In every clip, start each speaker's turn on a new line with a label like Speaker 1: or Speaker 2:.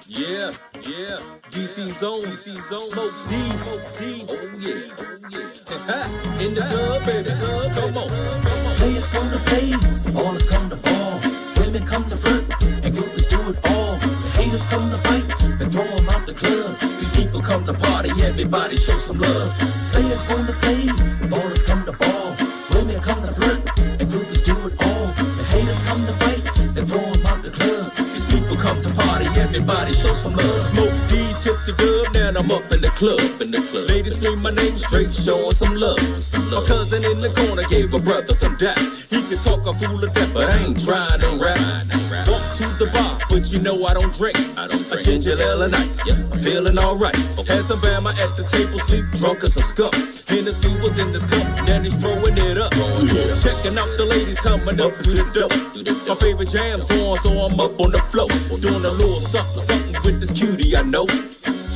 Speaker 1: Yeah, yeah. DC Zone, Smoke D. Oh yeah. In the club, baby. Come on.
Speaker 2: Players come to play, ballers come to ball. Women come to flirt, and groupies do it all. The haters come to fight, and throw them out the club. These people come to party, everybody show some love. Players come to play, ballers come to ball. Women come to flirt, and groupies do it all. The haters come to fight, and throw them out the club. These people come to party, everybody show some love.
Speaker 1: Smoke D, tip the dub, now I'm up in the club. Ladies scream my name straight, showing some love. My cousin in the corner gave a brother some dap. He can talk a fool of death, but I ain't trying to rap. Walk to the bar, but you know I don't drink. A ginger ale and ice, feeling alright. Had some Bama at the table, sleep drunk as a skunk. Hennessy was in this cup, then he's throwing it up. Checking out the ladies coming up to the door. My favorite jam's on, so I'm up on the floor. Doing a little something with this cutie I know.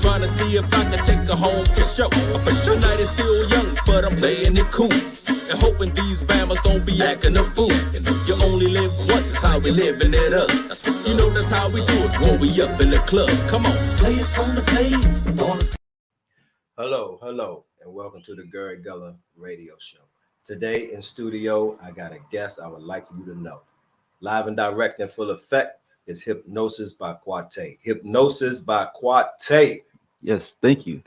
Speaker 1: Trying to see if I can take her home for show. The night is still young, but I'm playing it cool. And hoping these Bammers don't be acting a fool. You only live once, is how we living it up. You know that's how we do it when we up in the club. Come on.
Speaker 2: Players come to play, ballers.
Speaker 3: Hello, and welcome to the GULLUH radio show. Today in studio, I got a guest I would like you to know. Live and direct in full effect is Hypnosis by Quotae. Hypnosis by Quotae.
Speaker 4: Yes, thank you.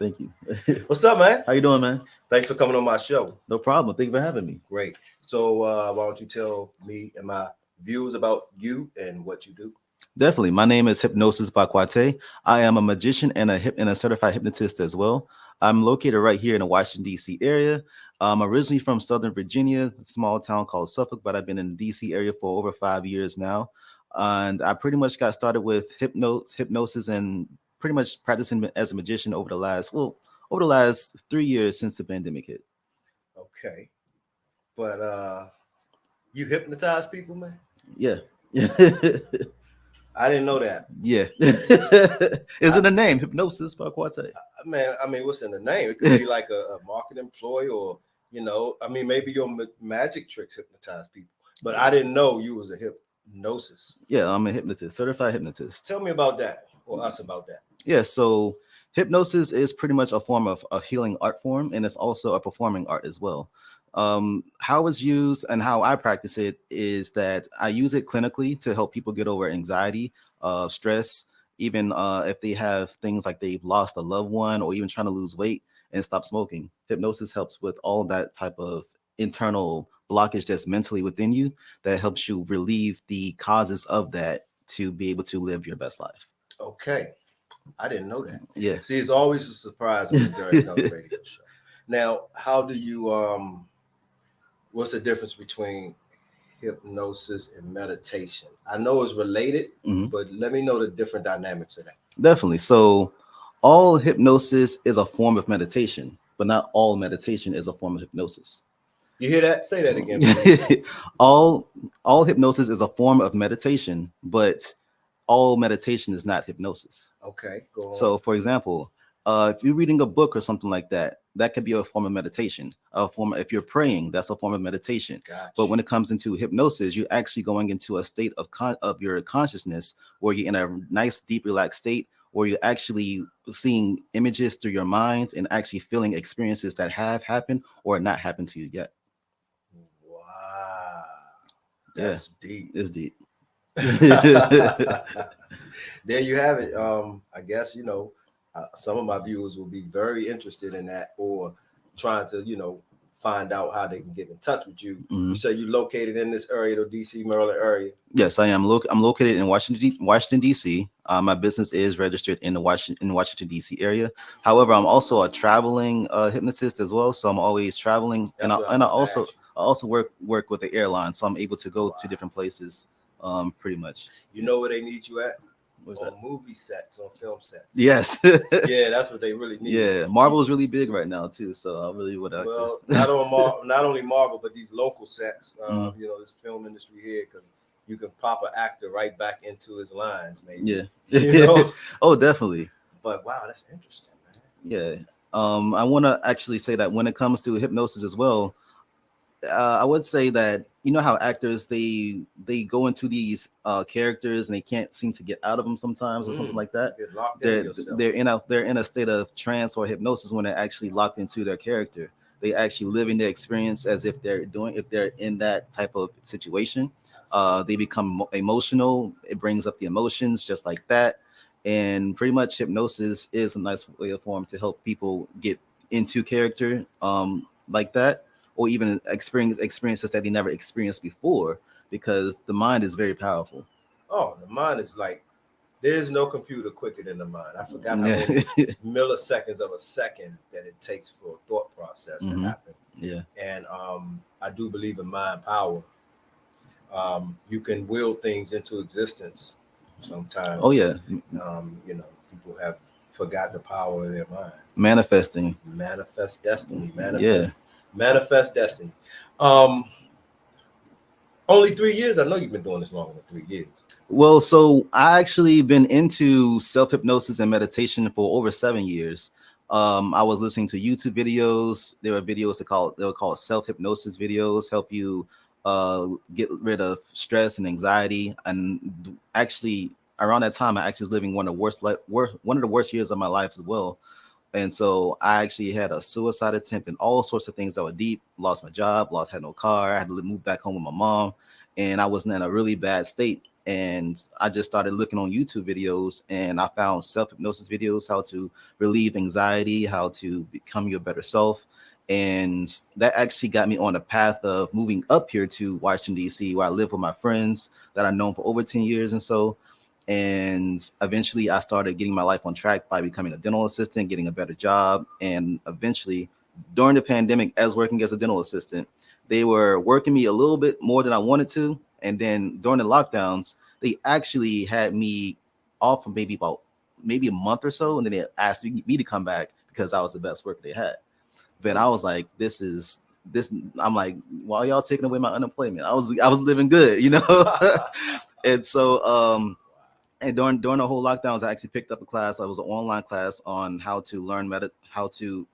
Speaker 3: What's up, man?
Speaker 4: How you doing, man?
Speaker 3: Thanks for coming on my show.
Speaker 4: No problem. Thank you for having me.
Speaker 3: Great. So why don't you tell me and my viewers about you and what you do?
Speaker 4: Definitely. My name is Hypnosis by Quotae. I am a magician and a certified hypnotist as well. I'm located right here in the Washington, D.C. area. I'm originally from Southern Virginia, a small town called Suffolk, but I've been in the D.C. area for over 5 years now. And I pretty much got started with hypnosis and pretty much practicing as a magician over the last 3 years since the pandemic hit.
Speaker 3: Okay. But you hypnotize people, man?
Speaker 4: Yeah.
Speaker 3: I didn't know that.
Speaker 4: Yeah. Is it a name? Hypnosis by Quotae.
Speaker 3: Man, I mean, what's in the name? It could be like a marketing ploy or, maybe your magic tricks hypnotize people. But I didn't know you was a hypnosis.
Speaker 4: Yeah, I'm a hypnotist, certified hypnotist.
Speaker 3: Tell me about that, or us about that.
Speaker 4: Yeah, so hypnosis is pretty much a form of a healing art form, and it's also a performing art as well. How it's used and how I practice it is that I use it clinically to help people get over anxiety, stress, even if they have things like they've lost a loved one or even trying to lose weight and stop smoking. Hypnosis helps with all that type of internal blockage that's mentally within you that helps you relieve the causes of that to be able to live your best life.
Speaker 3: Okay. I didn't know that.
Speaker 4: Yeah.
Speaker 3: See, it's always a surprise when you're during the radio show. Now, how do you what's the difference between hypnosis and meditation? I know it's related, but let me know the different dynamics of that.
Speaker 4: Definitely. So all hypnosis is a form of meditation, but not all meditation is a form of hypnosis.
Speaker 3: You hear that? Say that again.
Speaker 4: all hypnosis is a form of meditation, but all meditation is not hypnosis.
Speaker 3: Okay, go on.
Speaker 4: So for example, if you're reading a book or something like that, that could be a form of meditation. If you're praying, that's a form of meditation.
Speaker 3: Gotcha.
Speaker 4: But when it comes into hypnosis, you're actually going into a state of your consciousness where you're in a nice, deep, relaxed state, where you're actually seeing images through your mind and actually feeling experiences that have happened or not happened to you yet.
Speaker 3: Wow, that's deep.
Speaker 4: It's deep.
Speaker 3: There you have it. I guess some of my viewers will be very interested in that, or trying to find out how they can get in touch with you. You say you're located in this area, the DC, Maryland area?
Speaker 4: Yes, I am. I'm located in Washington, D.C. My business is registered in the Washington, D.C. area. However, I'm also a traveling hypnotist as well, so I'm always traveling, and I also work with the airline, so I'm able to go to different places. Pretty much.
Speaker 3: You know where they need you at?
Speaker 4: What's
Speaker 3: on
Speaker 4: that?
Speaker 3: Movie sets, on film sets.
Speaker 4: Yes.
Speaker 3: Yeah, that's what they really need.
Speaker 4: Yeah, Marvel is really big right now too, so I really would.
Speaker 3: Well, not only Marvel, but these local sets. This film industry here, because you can pop an actor right back into his lines, maybe.
Speaker 4: Yeah. Oh, definitely.
Speaker 3: But wow, that's interesting, man.
Speaker 4: Yeah. I want to actually say that when it comes to hypnosis as well, I would say that you know how actors they go into these characters and they can't seem to get out of them sometimes or something like that.
Speaker 3: Get locked in yourself.
Speaker 4: They're in a state of trance or hypnosis when they're actually locked into their character. They actually living the experience as if they're in that type of situation. They become emotional. It brings up the emotions just like that. And pretty much hypnosis is a nice way of form to help people get into character like that, or even experiences that they never experienced before, because the mind is very powerful.
Speaker 3: Oh, the mind is like, there's no computer quicker than the mind. I forgot how many milliseconds of a second that it takes for a thought process to happen.
Speaker 4: Yeah.
Speaker 3: And I do believe in mind power. You can will things into existence sometimes.
Speaker 4: Oh yeah.
Speaker 3: You know, people have forgotten the power of their mind.
Speaker 4: Manifest
Speaker 3: Destiny.
Speaker 4: Yeah.
Speaker 3: Manifest destiny. Only 3 years. I know you've been doing this longer than 3 years.
Speaker 4: Well, so I actually been into self-hypnosis and meditation for over 7 years. I was listening to YouTube videos. There were videos they were called self-hypnosis videos, help you get rid of stress and anxiety. And actually, around that time, I actually was living one of the worst years of my life as well. And so I actually had a suicide attempt and all sorts of things that were deep. Lost my job, had no car. I had to move back home with my mom, and I was in a really bad state. And I just started looking on YouTube videos, and I found self-hypnosis videos, how to relieve anxiety, how to become your better self. And that actually got me on the path of moving up here to Washington, D.C., where I live with my friends that I've known for over 10 years and so. And eventually I started getting my life on track by becoming a dental assistant, getting a better job. And eventually, during the pandemic, as working as a dental assistant, they were working me a little bit more than I wanted to. And then during the lockdowns, they actually had me off for maybe a month or so. And then they asked me to come back because I was the best worker they had. But I was like, this. I'm like, why are y'all taking away my unemployment? I was living good, you know? And so, and during the whole lockdowns, I actually picked up a class. It was an online class on how to learn how to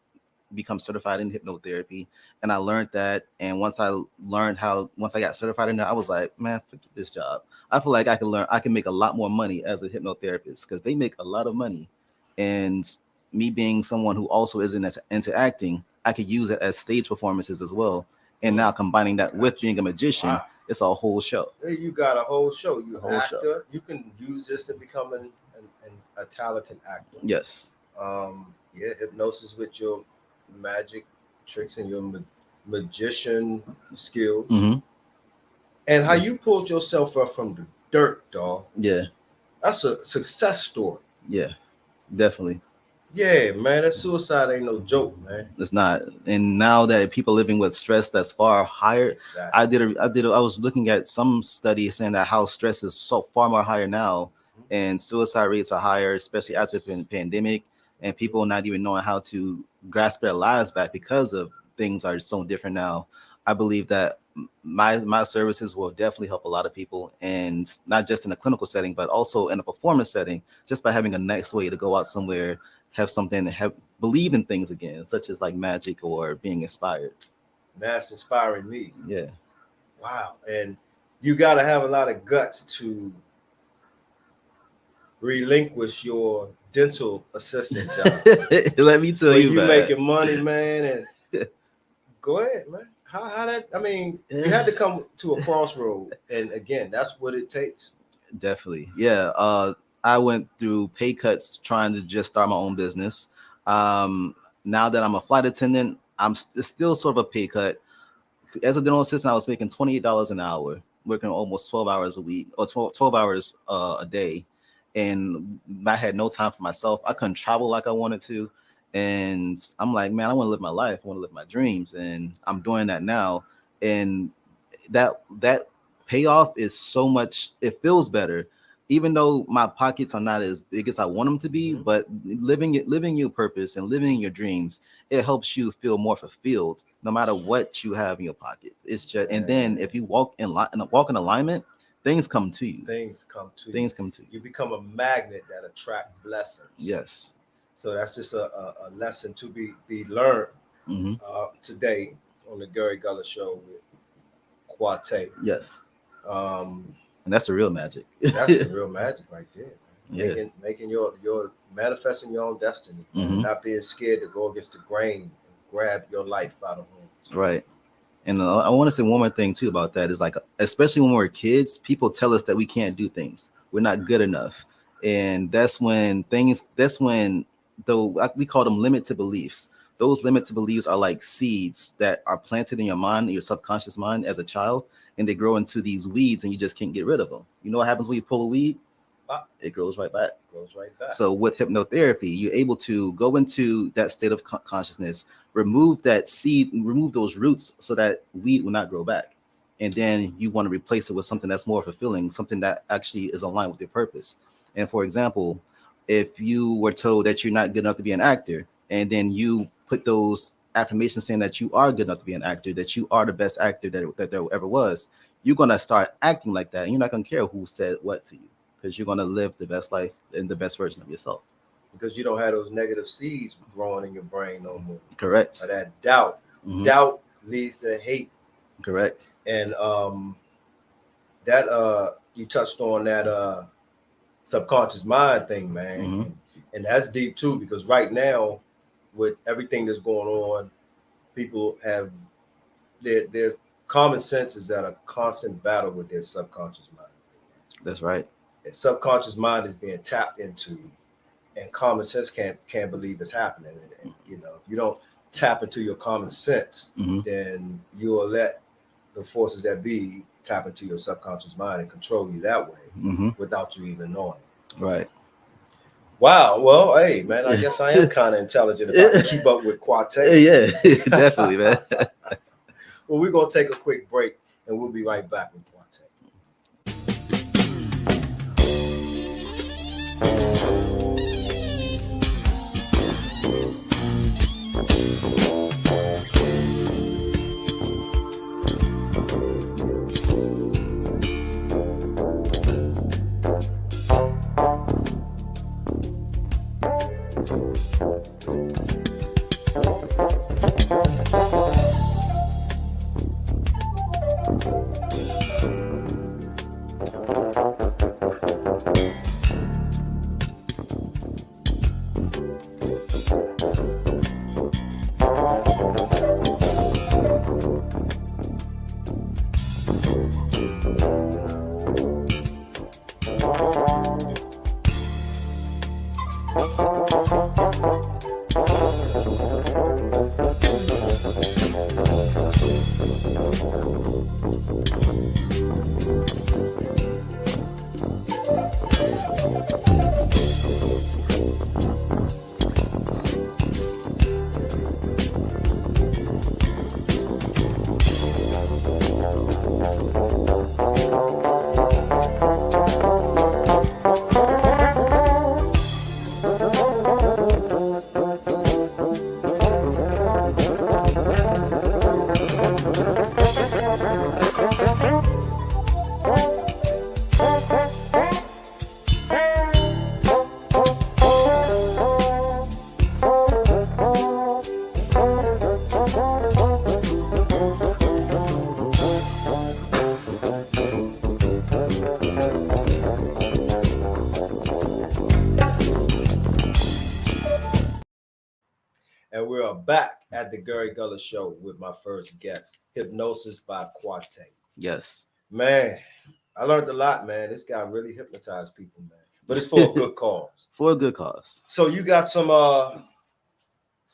Speaker 4: become certified in hypnotherapy. And I learned that. And once I got certified in that, I was like, man, forget this job. I feel like I can make a lot more money as a hypnotherapist, because they make a lot of money. And me being someone who also isn't into acting, I could use it as stage performances as well. And now combining that with being a magician, it's a whole show.
Speaker 3: You got a whole show. You an actor. Show. You can use this to become a talented actor.
Speaker 4: Yes.
Speaker 3: Hypnosis with your magic tricks and your magician skills. And how you pulled yourself up from the dirt, dog.
Speaker 4: Yeah.
Speaker 3: That's a success story.
Speaker 4: Yeah, definitely.
Speaker 3: Yeah, man, that suicide ain't no joke, man.
Speaker 4: It's not. And now that people living with stress that's far higher, exactly. I was looking at some studies saying that how stress is so far more higher now, and suicide rates are higher, especially after the pandemic, and people not even knowing how to grasp their lives back because of things are so different now. I believe that my services will definitely help a lot of people, and not just in a clinical setting, but also in a performance setting, just by having a nice way to go out somewhere, have something to believe in things again, such as like magic or being inspired.
Speaker 3: That's inspiring me.
Speaker 4: Yeah.
Speaker 3: Wow. And you got to have a lot of guts to relinquish your dental assistant job.
Speaker 4: Let me tell you,
Speaker 3: man. Making money, man. And go ahead, man. How that? I mean, you had to come to a crossroad, and again, that's what it takes.
Speaker 4: Definitely, yeah. I went through pay cuts trying to just start my own business. Now that I'm a flight attendant, I'm still sort of a pay cut. As a dental assistant, I was making $28 an hour, working almost 12 hours a week or 12 hours a day. And I had no time for myself. I couldn't travel like I wanted to. And I'm like, man, I want to live my life. I want to live my dreams. And I'm doing that now. And that payoff is so much, it feels better. Even though my pockets are not as big as I want them to be, but living your purpose and living your dreams, it helps you feel more fulfilled, no matter what you have in your pocket. It's just, and then if you walk in alignment, things come to you.
Speaker 3: Things come to you. You become a magnet that attract blessings.
Speaker 4: Yes. So
Speaker 3: that's just a lesson to be learned today on the Gary Gullah show with Quotae.
Speaker 4: Yes.
Speaker 3: Um,
Speaker 4: And that's the real magic.
Speaker 3: that's the real magic right there.
Speaker 4: Yeah.
Speaker 3: Making your manifesting your own destiny, and not being scared to go against the grain and grab your life out of home.
Speaker 4: Right. And I want to say one more thing too about that is like, especially when we're kids, people tell us that we can't do things. We're not good enough. And that's when though we call them limited beliefs. Those limited beliefs are like seeds that are planted in your mind, your subconscious mind as a child, and they grow into these weeds and you just can't get rid of them. You know what happens when you pull a weed? It grows right back. So with hypnotherapy, you're able to go into that state of consciousness, remove that seed, remove those roots so that weed will not grow back. And then you want to replace it with something that's more fulfilling, something that actually is aligned with your purpose. And for example, if you were told that you're not good enough to be an actor, and then you put those affirmations saying that you are good enough to be an actor, that you are the best actor that there ever was, you're going to start acting like that. And you're not going to care who said what to you, because you're going to live the best life and the best version of yourself.
Speaker 3: Because you don't have those negative seeds growing in your brain no more.
Speaker 4: Correct.
Speaker 3: Or that doubt. Doubt leads to hate.
Speaker 4: Correct.
Speaker 3: And that you touched on that subconscious mind thing, man. And that's deep too, because right now, with everything that's going on, people have their common sense is at a constant battle with their subconscious mind.
Speaker 4: That's right.
Speaker 3: Their subconscious mind is being tapped into, and common sense can't believe it's happening. And you know, if you don't tap into your common sense, then you will let the forces that be tap into your subconscious mind and control you that way without you even knowing.
Speaker 4: Right.
Speaker 3: Wow. Well, hey, man, I guess I am kind of intelligent if I can keep up with Quotae.
Speaker 4: Yeah, definitely, man.
Speaker 3: Well, we're going to take a quick break, and we'll be right back with Quotae. And we are back at the Gary Gullah Show with my first guest, Hypnosis by Quotae.
Speaker 4: Yes.
Speaker 3: Man, I learned a lot, man. This guy really hypnotized people, man. But it's for a good cause.
Speaker 4: For a good cause.
Speaker 3: So you got some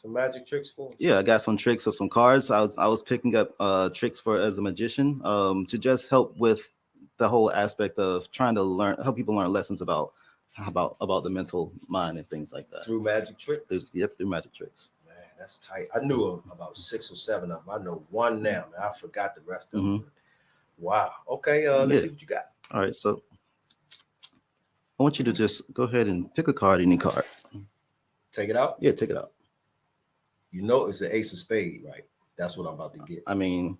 Speaker 3: magic tricks for us?
Speaker 4: Yeah, I got some tricks for some cards. I was picking up tricks for as a magician to just help with the whole aspect of trying to help people learn lessons about the mental mind and things like that.
Speaker 3: Through magic tricks?
Speaker 4: Yep, through magic tricks.
Speaker 3: Man, that's tight. I knew about 6 or 7 of them. I know one now, man. I forgot the rest of them. Wow. Okay, let's see what you got.
Speaker 4: All right, so I want you to just go ahead and pick a card, any card.
Speaker 3: Take it out?
Speaker 4: Yeah, take it out.
Speaker 3: You know it's the ace of spades, right? That's what I'm about to get.
Speaker 4: I mean,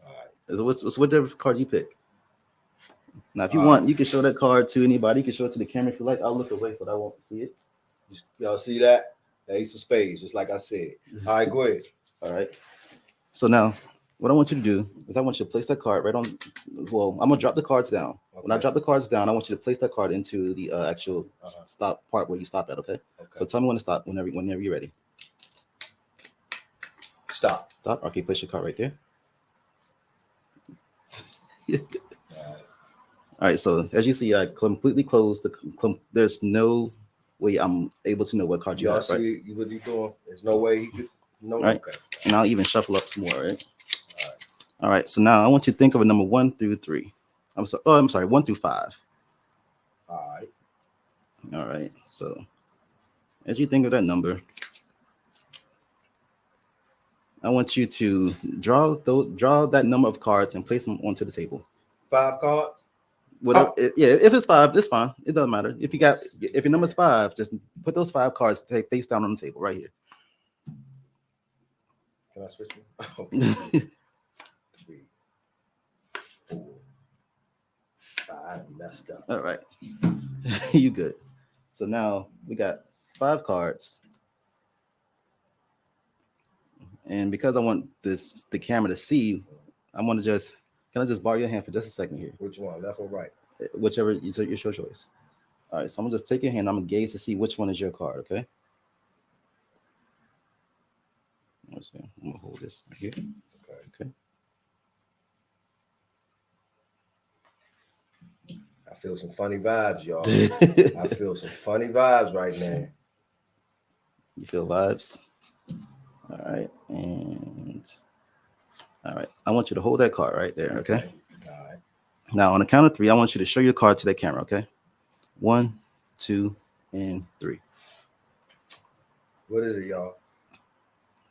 Speaker 3: all right.
Speaker 4: What's whatever card you pick. Now, if you want, you can show that card to anybody. You can show it to the camera if you like. I'll look away so that I won't see it.
Speaker 3: Y'all see that? The ace of spades, just like I said. All right, go ahead.
Speaker 4: All right. So now, what I want you to do is I want you to place that card right on. Well, I'm gonna drop the cards down. When I
Speaker 3: Okay.
Speaker 4: drop the cards down, I want you to place that card into the actual stop part where you stop at. Okay. So tell me when to stop. Whenever you're ready.
Speaker 3: Stop.
Speaker 4: Stop. Okay. Place your card right there. All right. So as you see, I completely closed the. There's no way I'm able to know what card you
Speaker 3: Y'all
Speaker 4: have. Right.
Speaker 3: see what he doing? There's no way he could. No.
Speaker 4: Right.
Speaker 3: Okay.
Speaker 4: And I'll even shuffle up some more. Right. All right. So now I want you to think of a number 1 through 3. I'm sorry. 1 through 5.
Speaker 3: All right.
Speaker 4: All right. So as you think of that number, I want you to draw that number of cards and place them onto the table.
Speaker 3: 5 cards.
Speaker 4: Whatever. Yeah. If it's 5, it's fine. It doesn't matter. If your number's 5, just put those 5 cards face down on the table right here.
Speaker 3: Can I switch them? Okay. 3, 4, 5. Messed up.
Speaker 4: All right. You good. So now we got 5 cards. And because I want the camera to see, can I just borrow your hand for just a second here?
Speaker 3: Which one, left or right?
Speaker 4: Whichever is your choice. All right, so I'm gonna just take your hand. I'm gonna gaze to see which one is your card. Okay. Let's see. I'm gonna hold this right here. Okay.
Speaker 3: I feel some funny vibes, y'all. I feel some funny vibes right now.
Speaker 4: You feel vibes? All right, and all right. I want you to hold that card right there. Okay.
Speaker 3: All right.
Speaker 4: Now on the count of 3, I want you to show your card to the camera. Okay. 1, 2, and 3.
Speaker 3: What is it, y'all?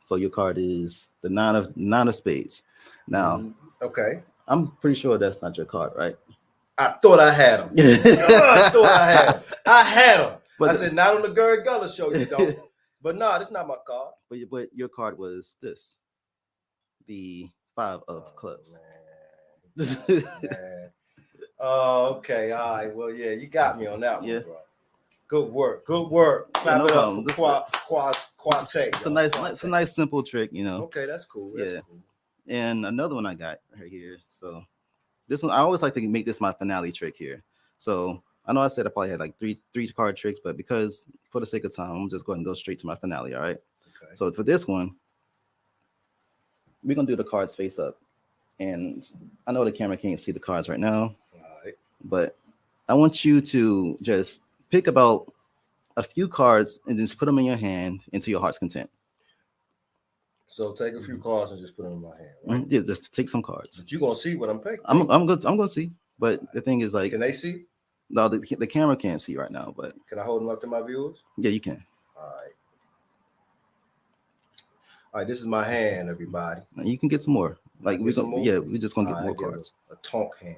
Speaker 4: So your card is the nine of spades. Now,
Speaker 3: okay.
Speaker 4: I'm pretty sure that's not your card, right?
Speaker 3: I thought I had him. I had him. But I said, not on the Gary Gullah show, you don't. But no, this is not my card.
Speaker 4: But your card was this, the 5 of clubs.
Speaker 3: Man. Oh, okay. All right. Well, yeah, you got me on that one, bro. Good work. Good work. Clap it up for Quotae.
Speaker 4: It's a nice simple trick, you know.
Speaker 3: Okay, that's cool. That's cool.
Speaker 4: And another one I got right here. So this one, I always like to make this my finale trick here. So I know I said I probably had like three card tricks, but because for the sake of time, I'm just going to go straight to my finale. All right. Okay. So for this one, we're gonna do the cards face up. And I know the camera can't see the cards right now, but I want you to just pick about a few cards and just put them in your hand into your heart's content.
Speaker 3: So take a few cards and just put them in my hand, right?
Speaker 4: Yeah, just take some cards.
Speaker 3: But you're gonna see what I'm picking.
Speaker 4: I'm gonna see. But the thing is, like,
Speaker 3: can they see?
Speaker 4: No, the camera can't see right now. But
Speaker 3: can I hold them up to my viewers?
Speaker 4: Yeah, you can.
Speaker 3: All right. This is my hand, everybody.
Speaker 4: Now you can get some more. Like we're just gonna get more cards.
Speaker 3: A tonk hand.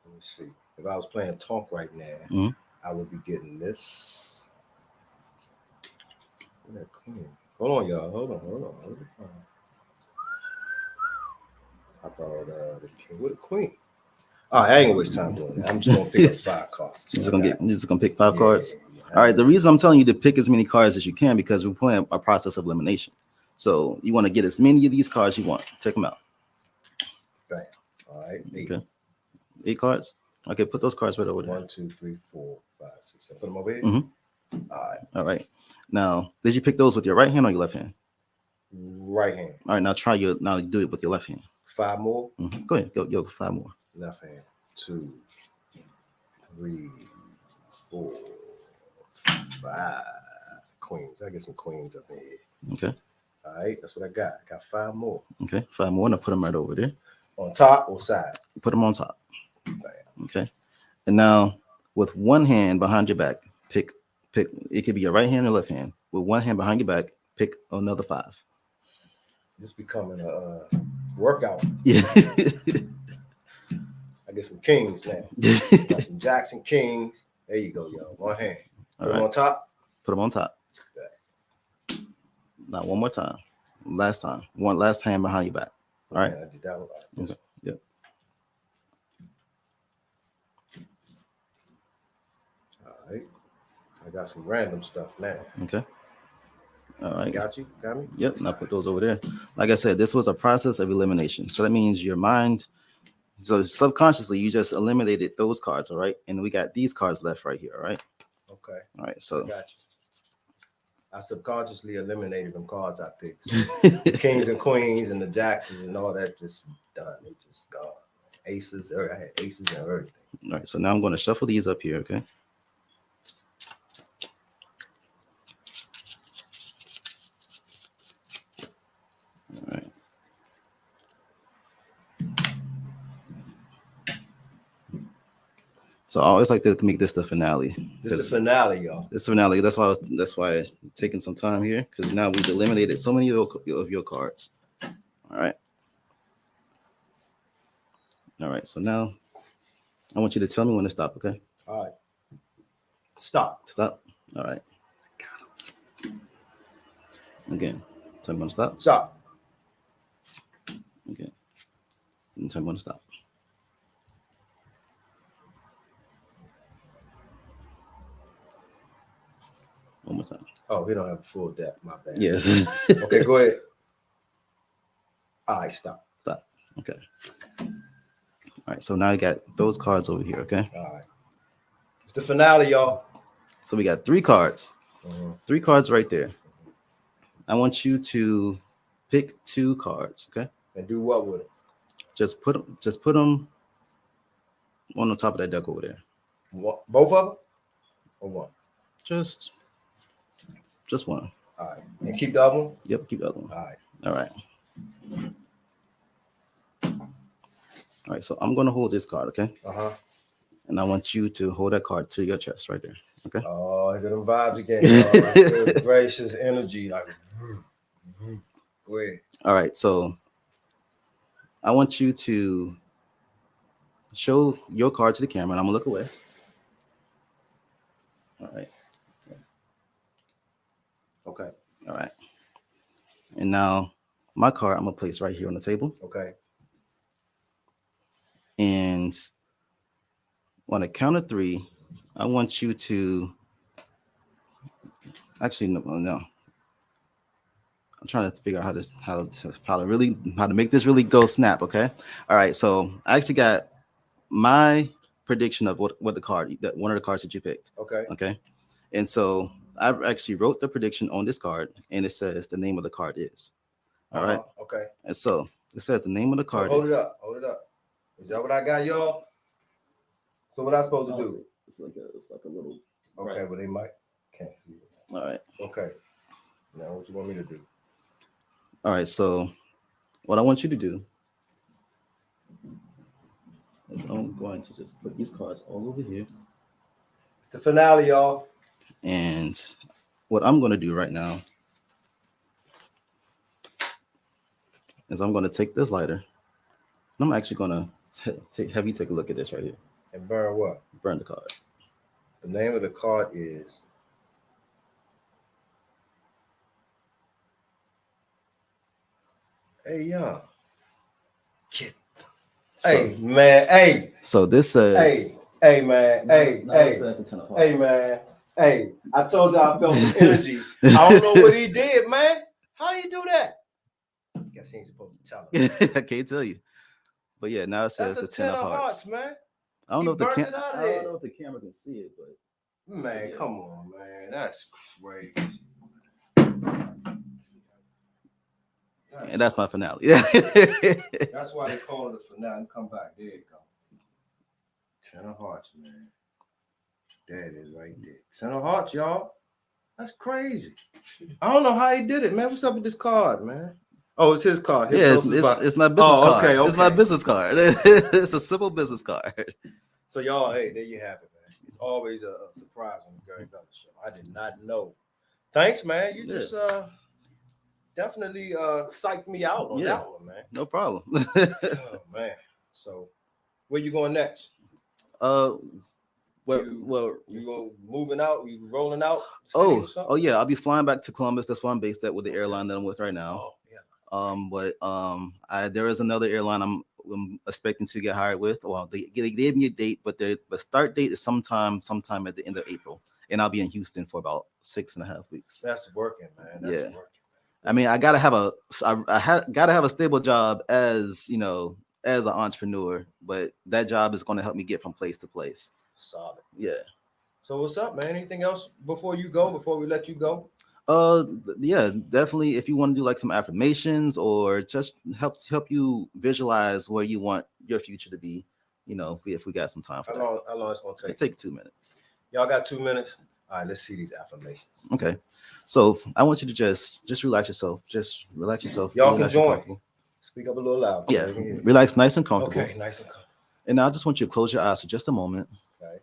Speaker 3: Let me see. If I was playing tonk right now, I would be getting this. That queen. Hold on, y'all. Hold on. How about the king with the queen? All right, I ain't gonna waste time doing that. I'm just gonna pick up 5 cards.
Speaker 4: You're just gonna pick 5 cards. All right. The reason I'm telling you to pick as many cards as you can because we're playing a process of elimination. So you want to get as many of these cards you want. Check them out.
Speaker 3: Bam. All right. 8.
Speaker 4: Okay. 8 cards. Okay, put those cards right over there.
Speaker 3: 1, 2, 3, 4, 5, 6, 7. Put them over here.
Speaker 4: All right. Now, did you pick those with your right hand or your left hand?
Speaker 3: Right hand.
Speaker 4: All right. Now do it with your left hand.
Speaker 3: 5 more.
Speaker 4: Go ahead. Go 5 more.
Speaker 3: Left hand. 2, 3, 4, 5. Queens. I get some queens up in here.
Speaker 4: Okay.
Speaker 3: All right. That's what I got. I got 5 more.
Speaker 4: Okay. 5 more. Now put them right over there.
Speaker 3: On top or side?
Speaker 4: Put them on top.
Speaker 3: Bam.
Speaker 4: Okay. And now with one hand behind your back, pick. It could be your right hand or left hand. With one hand behind your back, pick another 5.
Speaker 3: This becoming a workout.
Speaker 4: Yeah.
Speaker 3: I get some kings now. Got some jacks and kings. There you go, y'all. One hand. Put them on top.
Speaker 4: Put them on top. Okay. Now one more time. Last time. One last hand behind your back. All right.
Speaker 3: I did that one.
Speaker 4: Okay. Yep.
Speaker 3: All right. I got some random stuff now.
Speaker 4: Okay. All right.
Speaker 3: Got you? Got me?
Speaker 4: Yep. And I put those over there. Like I said, this was a process of elimination. So that means your mind. So subconsciously, you just eliminated those cards. All right. And we got these cards left right here. All right.
Speaker 3: Okay.
Speaker 4: All right.
Speaker 3: I
Speaker 4: So
Speaker 3: got you. I subconsciously eliminated them cards I picked. So the kings and queens and the jacksons and all that just done. They just gone. Aces, I had aces and everything.
Speaker 4: all right. So now I'm going to shuffle these up here. Okay. All right. So I always like to make this the finale.
Speaker 3: This is the finale, y'all.
Speaker 4: This finale. That's why I'm taking some time here, because now we've eliminated so many of your cards. All right. All right. So now I want you to tell me when to stop. Okay.
Speaker 3: All right. Stop.
Speaker 4: Stop. All right. Again. Tell me when to stop.
Speaker 3: Stop.
Speaker 4: Again. And tell me when to stop. One more time.
Speaker 3: Oh, we don't have a full deck. My bad.
Speaker 4: Yes.
Speaker 3: Okay, go ahead. All right, stop.
Speaker 4: Stop. Okay. All right. So now you got those cards over here. Okay.
Speaker 3: All right. It's the finale, y'all.
Speaker 4: So we got 3 cards.
Speaker 3: Mhm.
Speaker 4: 3 cards right there. I want you to pick 2 cards. Okay.
Speaker 3: And do what with it?
Speaker 4: Just put them on the top of that deck over there.
Speaker 3: Both of them? Or one?
Speaker 4: Just one.
Speaker 3: All right. And keep the other one?
Speaker 4: Yep. Keep the other one.
Speaker 3: All right.
Speaker 4: All right. All right. So I'm gonna hold this card. Okay.
Speaker 3: Uh-huh.
Speaker 4: And I want you to hold that card to your chest right there. Okay.
Speaker 3: Oh, I got them vibes again. Y'all. Good, gracious energy. Like, go ahead.
Speaker 4: All right. So I want you to show your card to the camera, and I'm gonna look away. All right.
Speaker 3: Okay.
Speaker 4: All right. And now my card I'm gonna place right here on the table.
Speaker 3: Okay.
Speaker 4: And on a count of 3, I want you to actually no. I'm trying to figure out how to make this really go snap. Okay. All right. So I actually got my prediction of what the card that one of the cards that you picked.
Speaker 3: Okay.
Speaker 4: Okay. And so I actually wrote the prediction on this card, and it says the name of the card is. All right.
Speaker 3: Okay.
Speaker 4: And so it says the name of the card.
Speaker 3: Hold it up. Hold it up. Is that what I got, y'all? So what I supposed to do?
Speaker 4: It's like a little.
Speaker 3: Okay,
Speaker 4: right.
Speaker 3: but they can't see it.
Speaker 4: All right.
Speaker 3: Okay. Now what you want me to do?
Speaker 4: All right. So what I want you to do is I'm going to just put these cards all over here.
Speaker 3: It's the finale, y'all.
Speaker 4: And what I'm going to do right now is I'm going to take this lighter. And I'm actually going to have you take a look at this right here.
Speaker 3: And burn what?
Speaker 4: Burn the card.
Speaker 3: The name of the card is Hey, young. Kid. Hey, man. Hey.
Speaker 4: So this says.
Speaker 3: Hey, man. Hey,
Speaker 4: No,
Speaker 3: hey.
Speaker 4: it says the 10 of hearts.
Speaker 3: Hey, man. Hey, I told you I felt some energy. I don't know what he did, man. How do you do that? Guess he ain't supposed to tell him.
Speaker 4: I can't tell you. But yeah, now it says
Speaker 3: That's
Speaker 4: the 10 of hearts.
Speaker 3: man.
Speaker 4: I don't
Speaker 3: He
Speaker 4: know if the
Speaker 3: burnt it out of there.
Speaker 4: know if the camera can see it, but
Speaker 3: Man, come on, man. That's crazy.
Speaker 4: and that's my finale.
Speaker 3: That's why they call it a finale. Come back. There you go. 10 of hearts, man. There it is right there. 10 of hearts, y'all. That's crazy. I don't know how he did it, man. What's up with this card, man? Oh, it's his card.
Speaker 4: Yeah, it's my business card.
Speaker 3: Okay.
Speaker 4: It's my business card. It's a simple business card.
Speaker 3: So, y'all, hey, there you have it, man. It's always a surprise on the Gary Bella Show. I did not know. Thanks, man. You just definitely psyched me out on that one, man.
Speaker 4: No problem.
Speaker 3: Oh, man. So, where you going next? You go moving out? You rolling out?
Speaker 4: Oh yeah, I'll be flying back to Columbus. That's where I'm based at with the airline that I'm with right now.
Speaker 3: Oh, yeah.
Speaker 4: There is another airline I'm expecting to get hired with. Well, they gave me a date, but the start date is sometime at the end of April. and I'll be in Houston for about 6.5 weeks.
Speaker 3: That's working, man. That's
Speaker 4: Yeah.
Speaker 3: working.
Speaker 4: I mean, I gotta have a stable job as as an entrepreneur, but that job is going to help me get from place to place.
Speaker 3: Solid.
Speaker 4: Yeah.
Speaker 3: So what's up, man? Anything else before we let you go?
Speaker 4: Yeah, definitely. If you want to do like some affirmations or just help you visualize where you want your future to be, if we got some time for that.
Speaker 3: How long it's gonna take?
Speaker 4: It take 2 minutes.
Speaker 3: Y'all got 2 minutes? All right, let's see these affirmations.
Speaker 4: Okay. So I want you to just relax yourself. Just relax yourself.
Speaker 3: Y'all
Speaker 4: Feel
Speaker 3: can
Speaker 4: nice and
Speaker 3: join.
Speaker 4: comfortable.
Speaker 3: Speak up a little louder.
Speaker 4: Yeah. Relax nice and comfortable.
Speaker 3: Okay, nice and comfortable.
Speaker 4: And now I just want you to close your eyes for just a moment.
Speaker 3: Okay.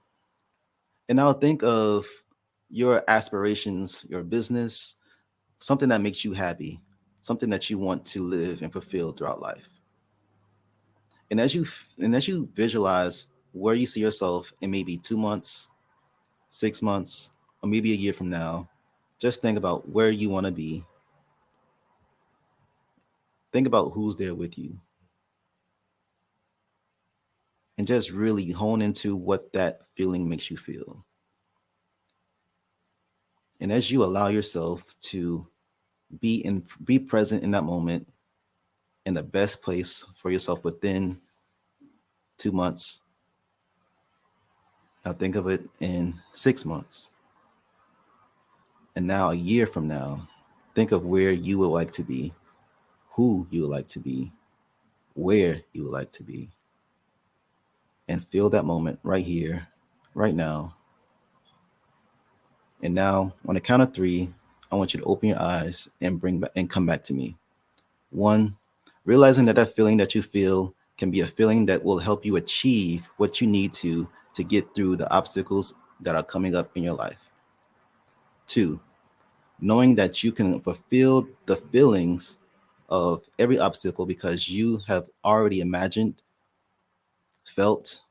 Speaker 4: And now think of your aspirations, your business, something that makes you happy, something that you want to live and fulfill throughout life. And as you visualize where you see yourself in maybe 2 months, 6 months, or maybe a year from now, just think about where you want to be. Think about who's there with you. And just really hone into what that feeling makes you feel. And as you allow yourself to be present in that moment, in the best place for yourself within 2 months. Now think of it in 6 months. And now a year from now, think of where you would like to be, who you would like to be, where you would like to be. And feel that moment right here, right now. And now on the count of 3, I want you to open your eyes and come back to me. 1, realizing that feeling that you feel can be a feeling that will help you achieve what you need to get through the obstacles that are coming up in your life. 2, knowing that you can fulfill the feelings of every obstacle because you have already imagined, felt,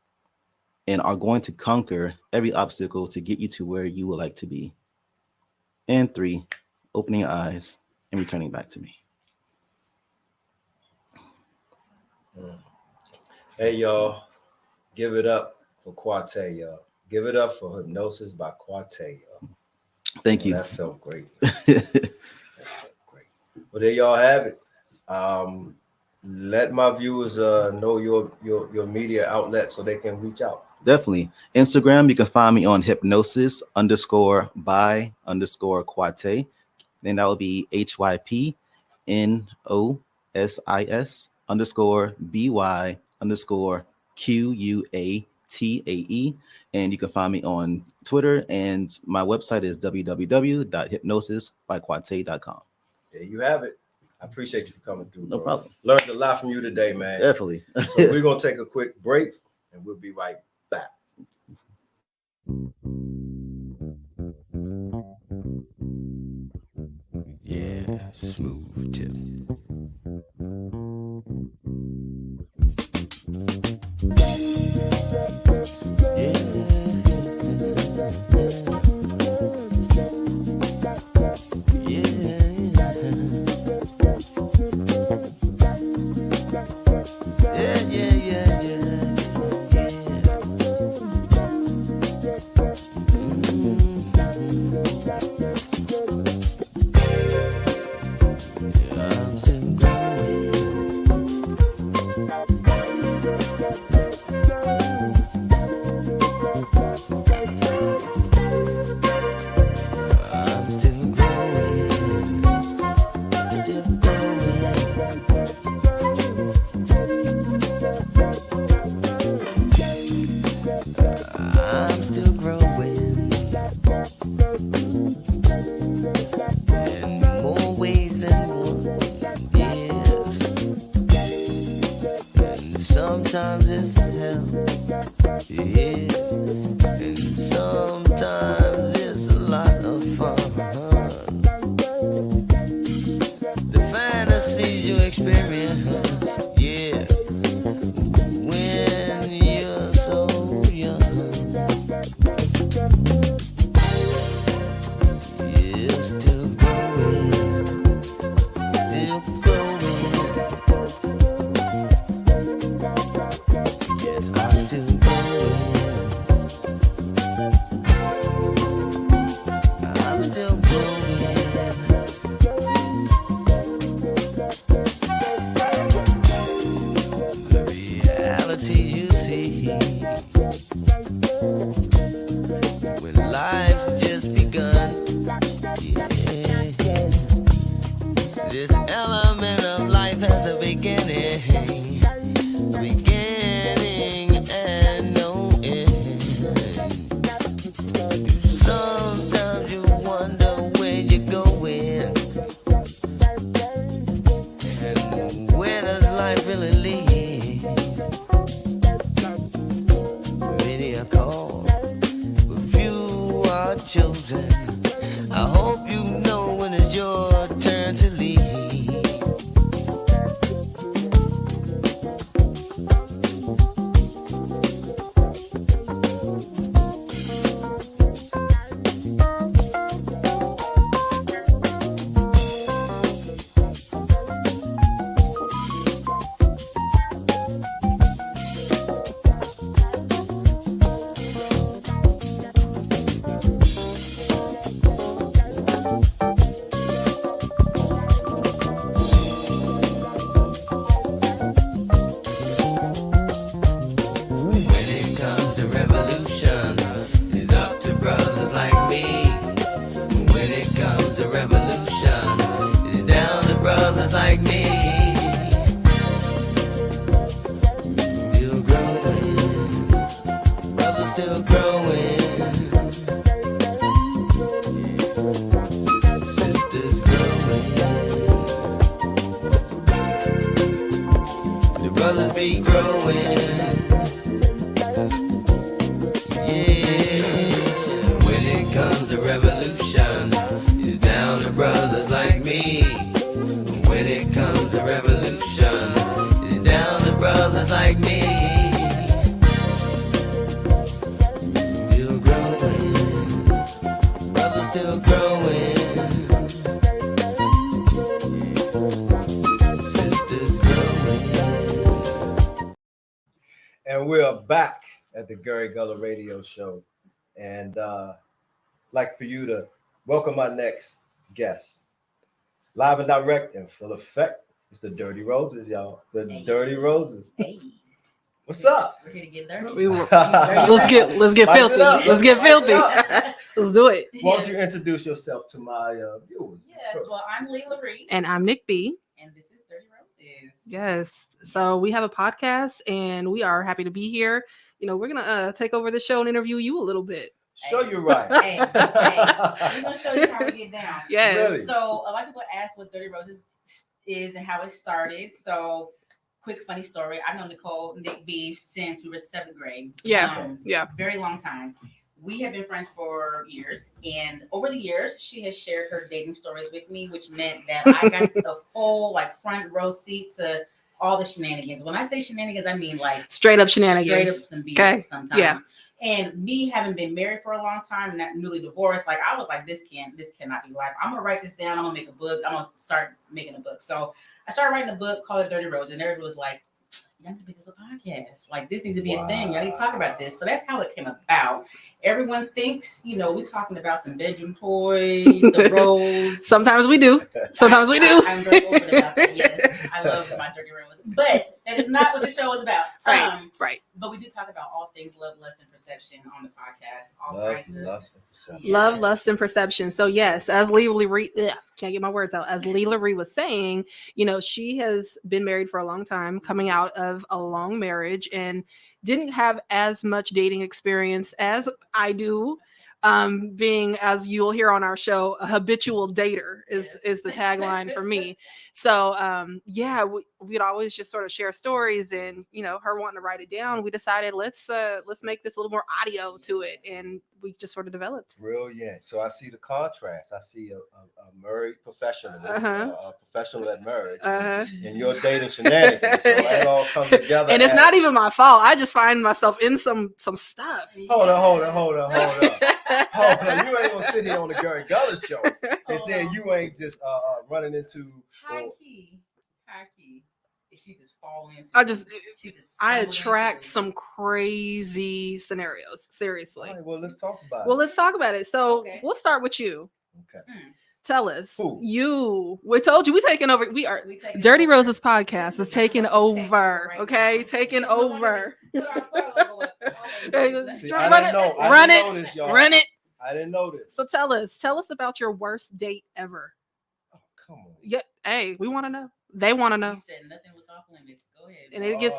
Speaker 4: and are going to conquer every obstacle to get you to where you would like to be. And 3, opening your eyes and returning back to me.
Speaker 3: Hey, y'all, give it up for Quotae, y'all. Give it up for Hypnosis by Quotae, y'all.
Speaker 4: Thank you.
Speaker 3: That felt great. That felt great. Well, there y'all have it. Let my viewers know your media outlet so they can reach out.
Speaker 4: Definitely. Instagram, you can find me on hypnosis_by_Quotae. Then that will be HYPNOSIS_BY_QUATAE. And you can find me on Twitter, and my website is www.hypnosisbyquotae.com.
Speaker 3: There you have it. I appreciate you for coming through.
Speaker 4: No problem.
Speaker 3: Learned a lot from you today, man.
Speaker 4: Definitely.
Speaker 3: So we're going to take a quick break, and we'll be right back.
Speaker 2: Yeah, smooth tip.
Speaker 5: chosen. I hope you know when it's your turn to leave.
Speaker 3: And we're back at the Gary Gullah Radio Show. And like for you to welcome my next guest. Live and direct in full effect. It's the Dirty Roses, y'all. The Dirty Roses.
Speaker 6: Hey.
Speaker 3: What's up?
Speaker 6: We're here to get dirty.
Speaker 7: Let's get filthy. Let's get filthy. Let's do it.
Speaker 3: Why don't you introduce yourself to my viewers?
Speaker 6: Yes, well, I'm Leila Reed.
Speaker 7: And I'm Nick B.
Speaker 6: And this is Dirty Roses.
Speaker 7: Yes. So we have a podcast and we are happy to be here. You know, we're going to take over the show and interview you a little bit.
Speaker 3: Show you right.
Speaker 6: Hey, we're going to show you how to get down.
Speaker 7: Yes.
Speaker 3: Really?
Speaker 6: So a lot of people ask what Dirty Roses is and how it started. So quick funny story. I've known Nick B since we were 7th grade.
Speaker 7: Yeah.
Speaker 6: Very long time. We have been friends for years, and over the years, she has shared her dating stories with me, which meant that I got the full front row seat to all the shenanigans. When I say shenanigans, I mean
Speaker 7: straight up shenanigans.
Speaker 6: Straight up some BS sometimes.
Speaker 7: Yeah.
Speaker 6: And me having been married for a long time, not newly divorced, I was like, this cannot be life. I'm gonna write this down. I'm gonna make a book. I'm gonna start making a book. So I started writing a book called Dirty Roses, and everybody was like, you have to make this a podcast. This needs to be a thing. Y'all need to talk about this. So that's how it came about. Everyone thinks, we're talking about some bedroom toys, the rolls.
Speaker 7: Sometimes we do.
Speaker 6: I'm very open about that. Yes, I love my dirty rose. But that is not what the show is about.
Speaker 7: Right.
Speaker 6: But we do talk about all things love, lust, and perception on the podcast. All
Speaker 3: Love,
Speaker 6: kinds of
Speaker 3: lust, and perception.
Speaker 7: Love, lust, and perception. So yes, as Leila Reed, can't get my words out. As Leila Reed was saying, she has been married for a long time, coming out of a long marriage, and didn't have as much dating experience as I do. Being, as you'll hear on our show, a habitual dater is the tagline for me. So we'd always just sort of share stories, and her wanting to write it down, we decided let's make this a little more audio to it, and we just sort of developed.
Speaker 3: Brilliant. So I see the contrast. I see a married professional, a professional at marriage, and your dating shenanigans. So it all comes together.
Speaker 7: And it's not even my fault. I just find myself in some stuff.
Speaker 3: Hold on. Hold on. You ain't gonna sit here on the Gary Gullah show and say you ain't just running into
Speaker 6: high key. She just fall into.
Speaker 7: I attract some crazy scenarios. Seriously.
Speaker 3: All right, well, let's talk about it.
Speaker 7: Well, let's talk about it. So we'll start with you.
Speaker 3: Okay.
Speaker 7: Tell us.
Speaker 3: Who?
Speaker 7: We told you we're taking over. We are Dirty Roses podcast is taking over. Okay, taking over.
Speaker 3: See, Run it. I didn't know this.
Speaker 7: So tell us about your worst date ever.
Speaker 3: Oh, come on.
Speaker 7: Yeah. Hey, we want to know. They want to know.
Speaker 6: You said nothing was off limits. Go ahead.
Speaker 7: And it gets.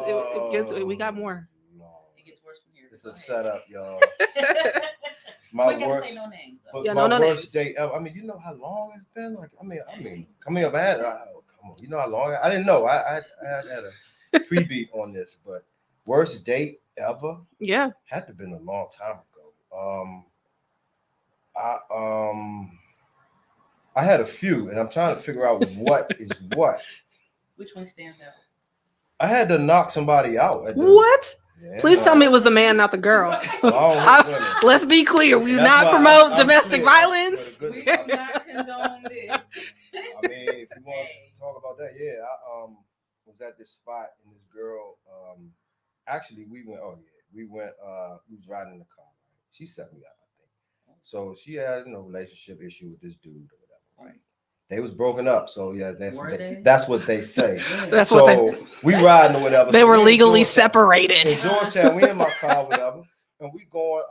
Speaker 7: We got more.
Speaker 3: No.
Speaker 6: It gets worse from here.
Speaker 3: It's a setup, y'all.
Speaker 6: My worst. Say no names, though.
Speaker 7: Yeah,
Speaker 3: my
Speaker 7: no
Speaker 3: worst
Speaker 7: names.
Speaker 3: date ever. I mean, you know how long it's been. Come here, man. Come on. You know how long? I didn't know. I had a pre-beat on this, but worst date ever.
Speaker 7: Yeah.
Speaker 3: Had to have been a long time ago. I had a few, and I'm trying to figure out what is what.
Speaker 6: Which one stands out?
Speaker 3: I had to knock somebody out.
Speaker 7: What?
Speaker 3: Yeah,
Speaker 7: Please
Speaker 3: no.
Speaker 7: tell me it was the man, not the girl.
Speaker 3: Well, I don't hit women.
Speaker 7: Let's be clear. We do
Speaker 3: That's
Speaker 7: not
Speaker 3: why
Speaker 7: promote
Speaker 3: I'm
Speaker 7: domestic
Speaker 3: clear.
Speaker 7: violence.
Speaker 3: With a
Speaker 6: We
Speaker 3: good
Speaker 6: do not condone this.
Speaker 3: I mean, if you want to talk about that, yeah, I was at this spot and this girl, actually we went, we was riding in the car, right? She set me up, I think. So she had, relationship issue with this dude or whatever, right? They was broken up, so yeah, that's what they say.
Speaker 7: That's
Speaker 3: so
Speaker 7: what
Speaker 3: we riding or whatever.
Speaker 7: they
Speaker 3: so
Speaker 7: were
Speaker 3: we in
Speaker 7: legally
Speaker 3: Georgetown.
Speaker 7: separated.
Speaker 3: In Georgetown, we in my car, whatever, and we going.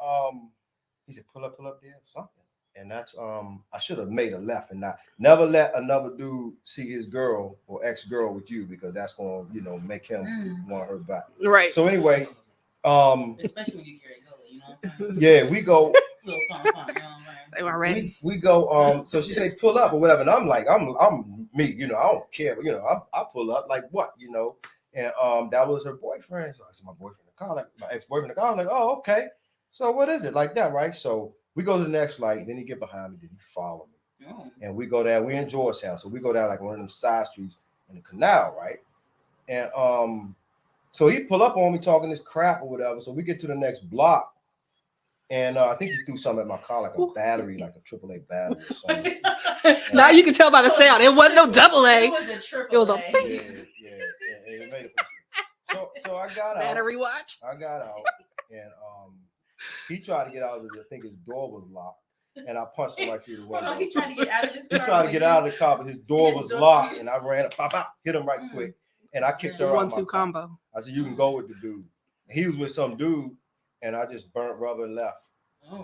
Speaker 3: He said, "Pull up there, something." And that's I should have made a left and not never let another dude see his girl or ex-girl with you, because that's gonna make him want her back.
Speaker 7: Right.
Speaker 3: So anyway,
Speaker 6: Especially when you carry GULLUH, you know what I'm saying?
Speaker 3: yeah, we go.
Speaker 6: Little something, you know what I'm saying?
Speaker 7: They weren't ready.
Speaker 3: We go. So she say pull up or whatever, and I'm like, I'm me, I don't care, but I pull up like what, and that was her boyfriend. So I said, my boyfriend in the car, like my ex-boyfriend in the car. I'm like, oh, okay. So what is it like that, right? So we go to the next light, then he get behind me, then he follow me. And we go down, we in Georgetown. So we go down like one of them side streets in the canal, right? And so he pull up on me talking this crap or whatever. So we get to the next block. And I think he threw something at my car, like a battery, like a AAA battery or something.
Speaker 7: Now you can tell by the sound. It wasn't no double A.
Speaker 6: It was a triple
Speaker 7: It was a
Speaker 6: A.
Speaker 3: Yeah. And it made it. So I got out.
Speaker 7: battery watch.
Speaker 3: I got out, and he tried to get out of I think his door was locked, and I punched him right through the window.
Speaker 6: He tried to get out of his
Speaker 3: He
Speaker 6: car.
Speaker 3: tried to get out of the car, but his door was locked, and I ran up, pop out, hit him right quick, and I kicked her out.
Speaker 7: 1-2 combo.
Speaker 3: I said, "You can go with the dude." He was with some dude, and I just burnt rubber and left.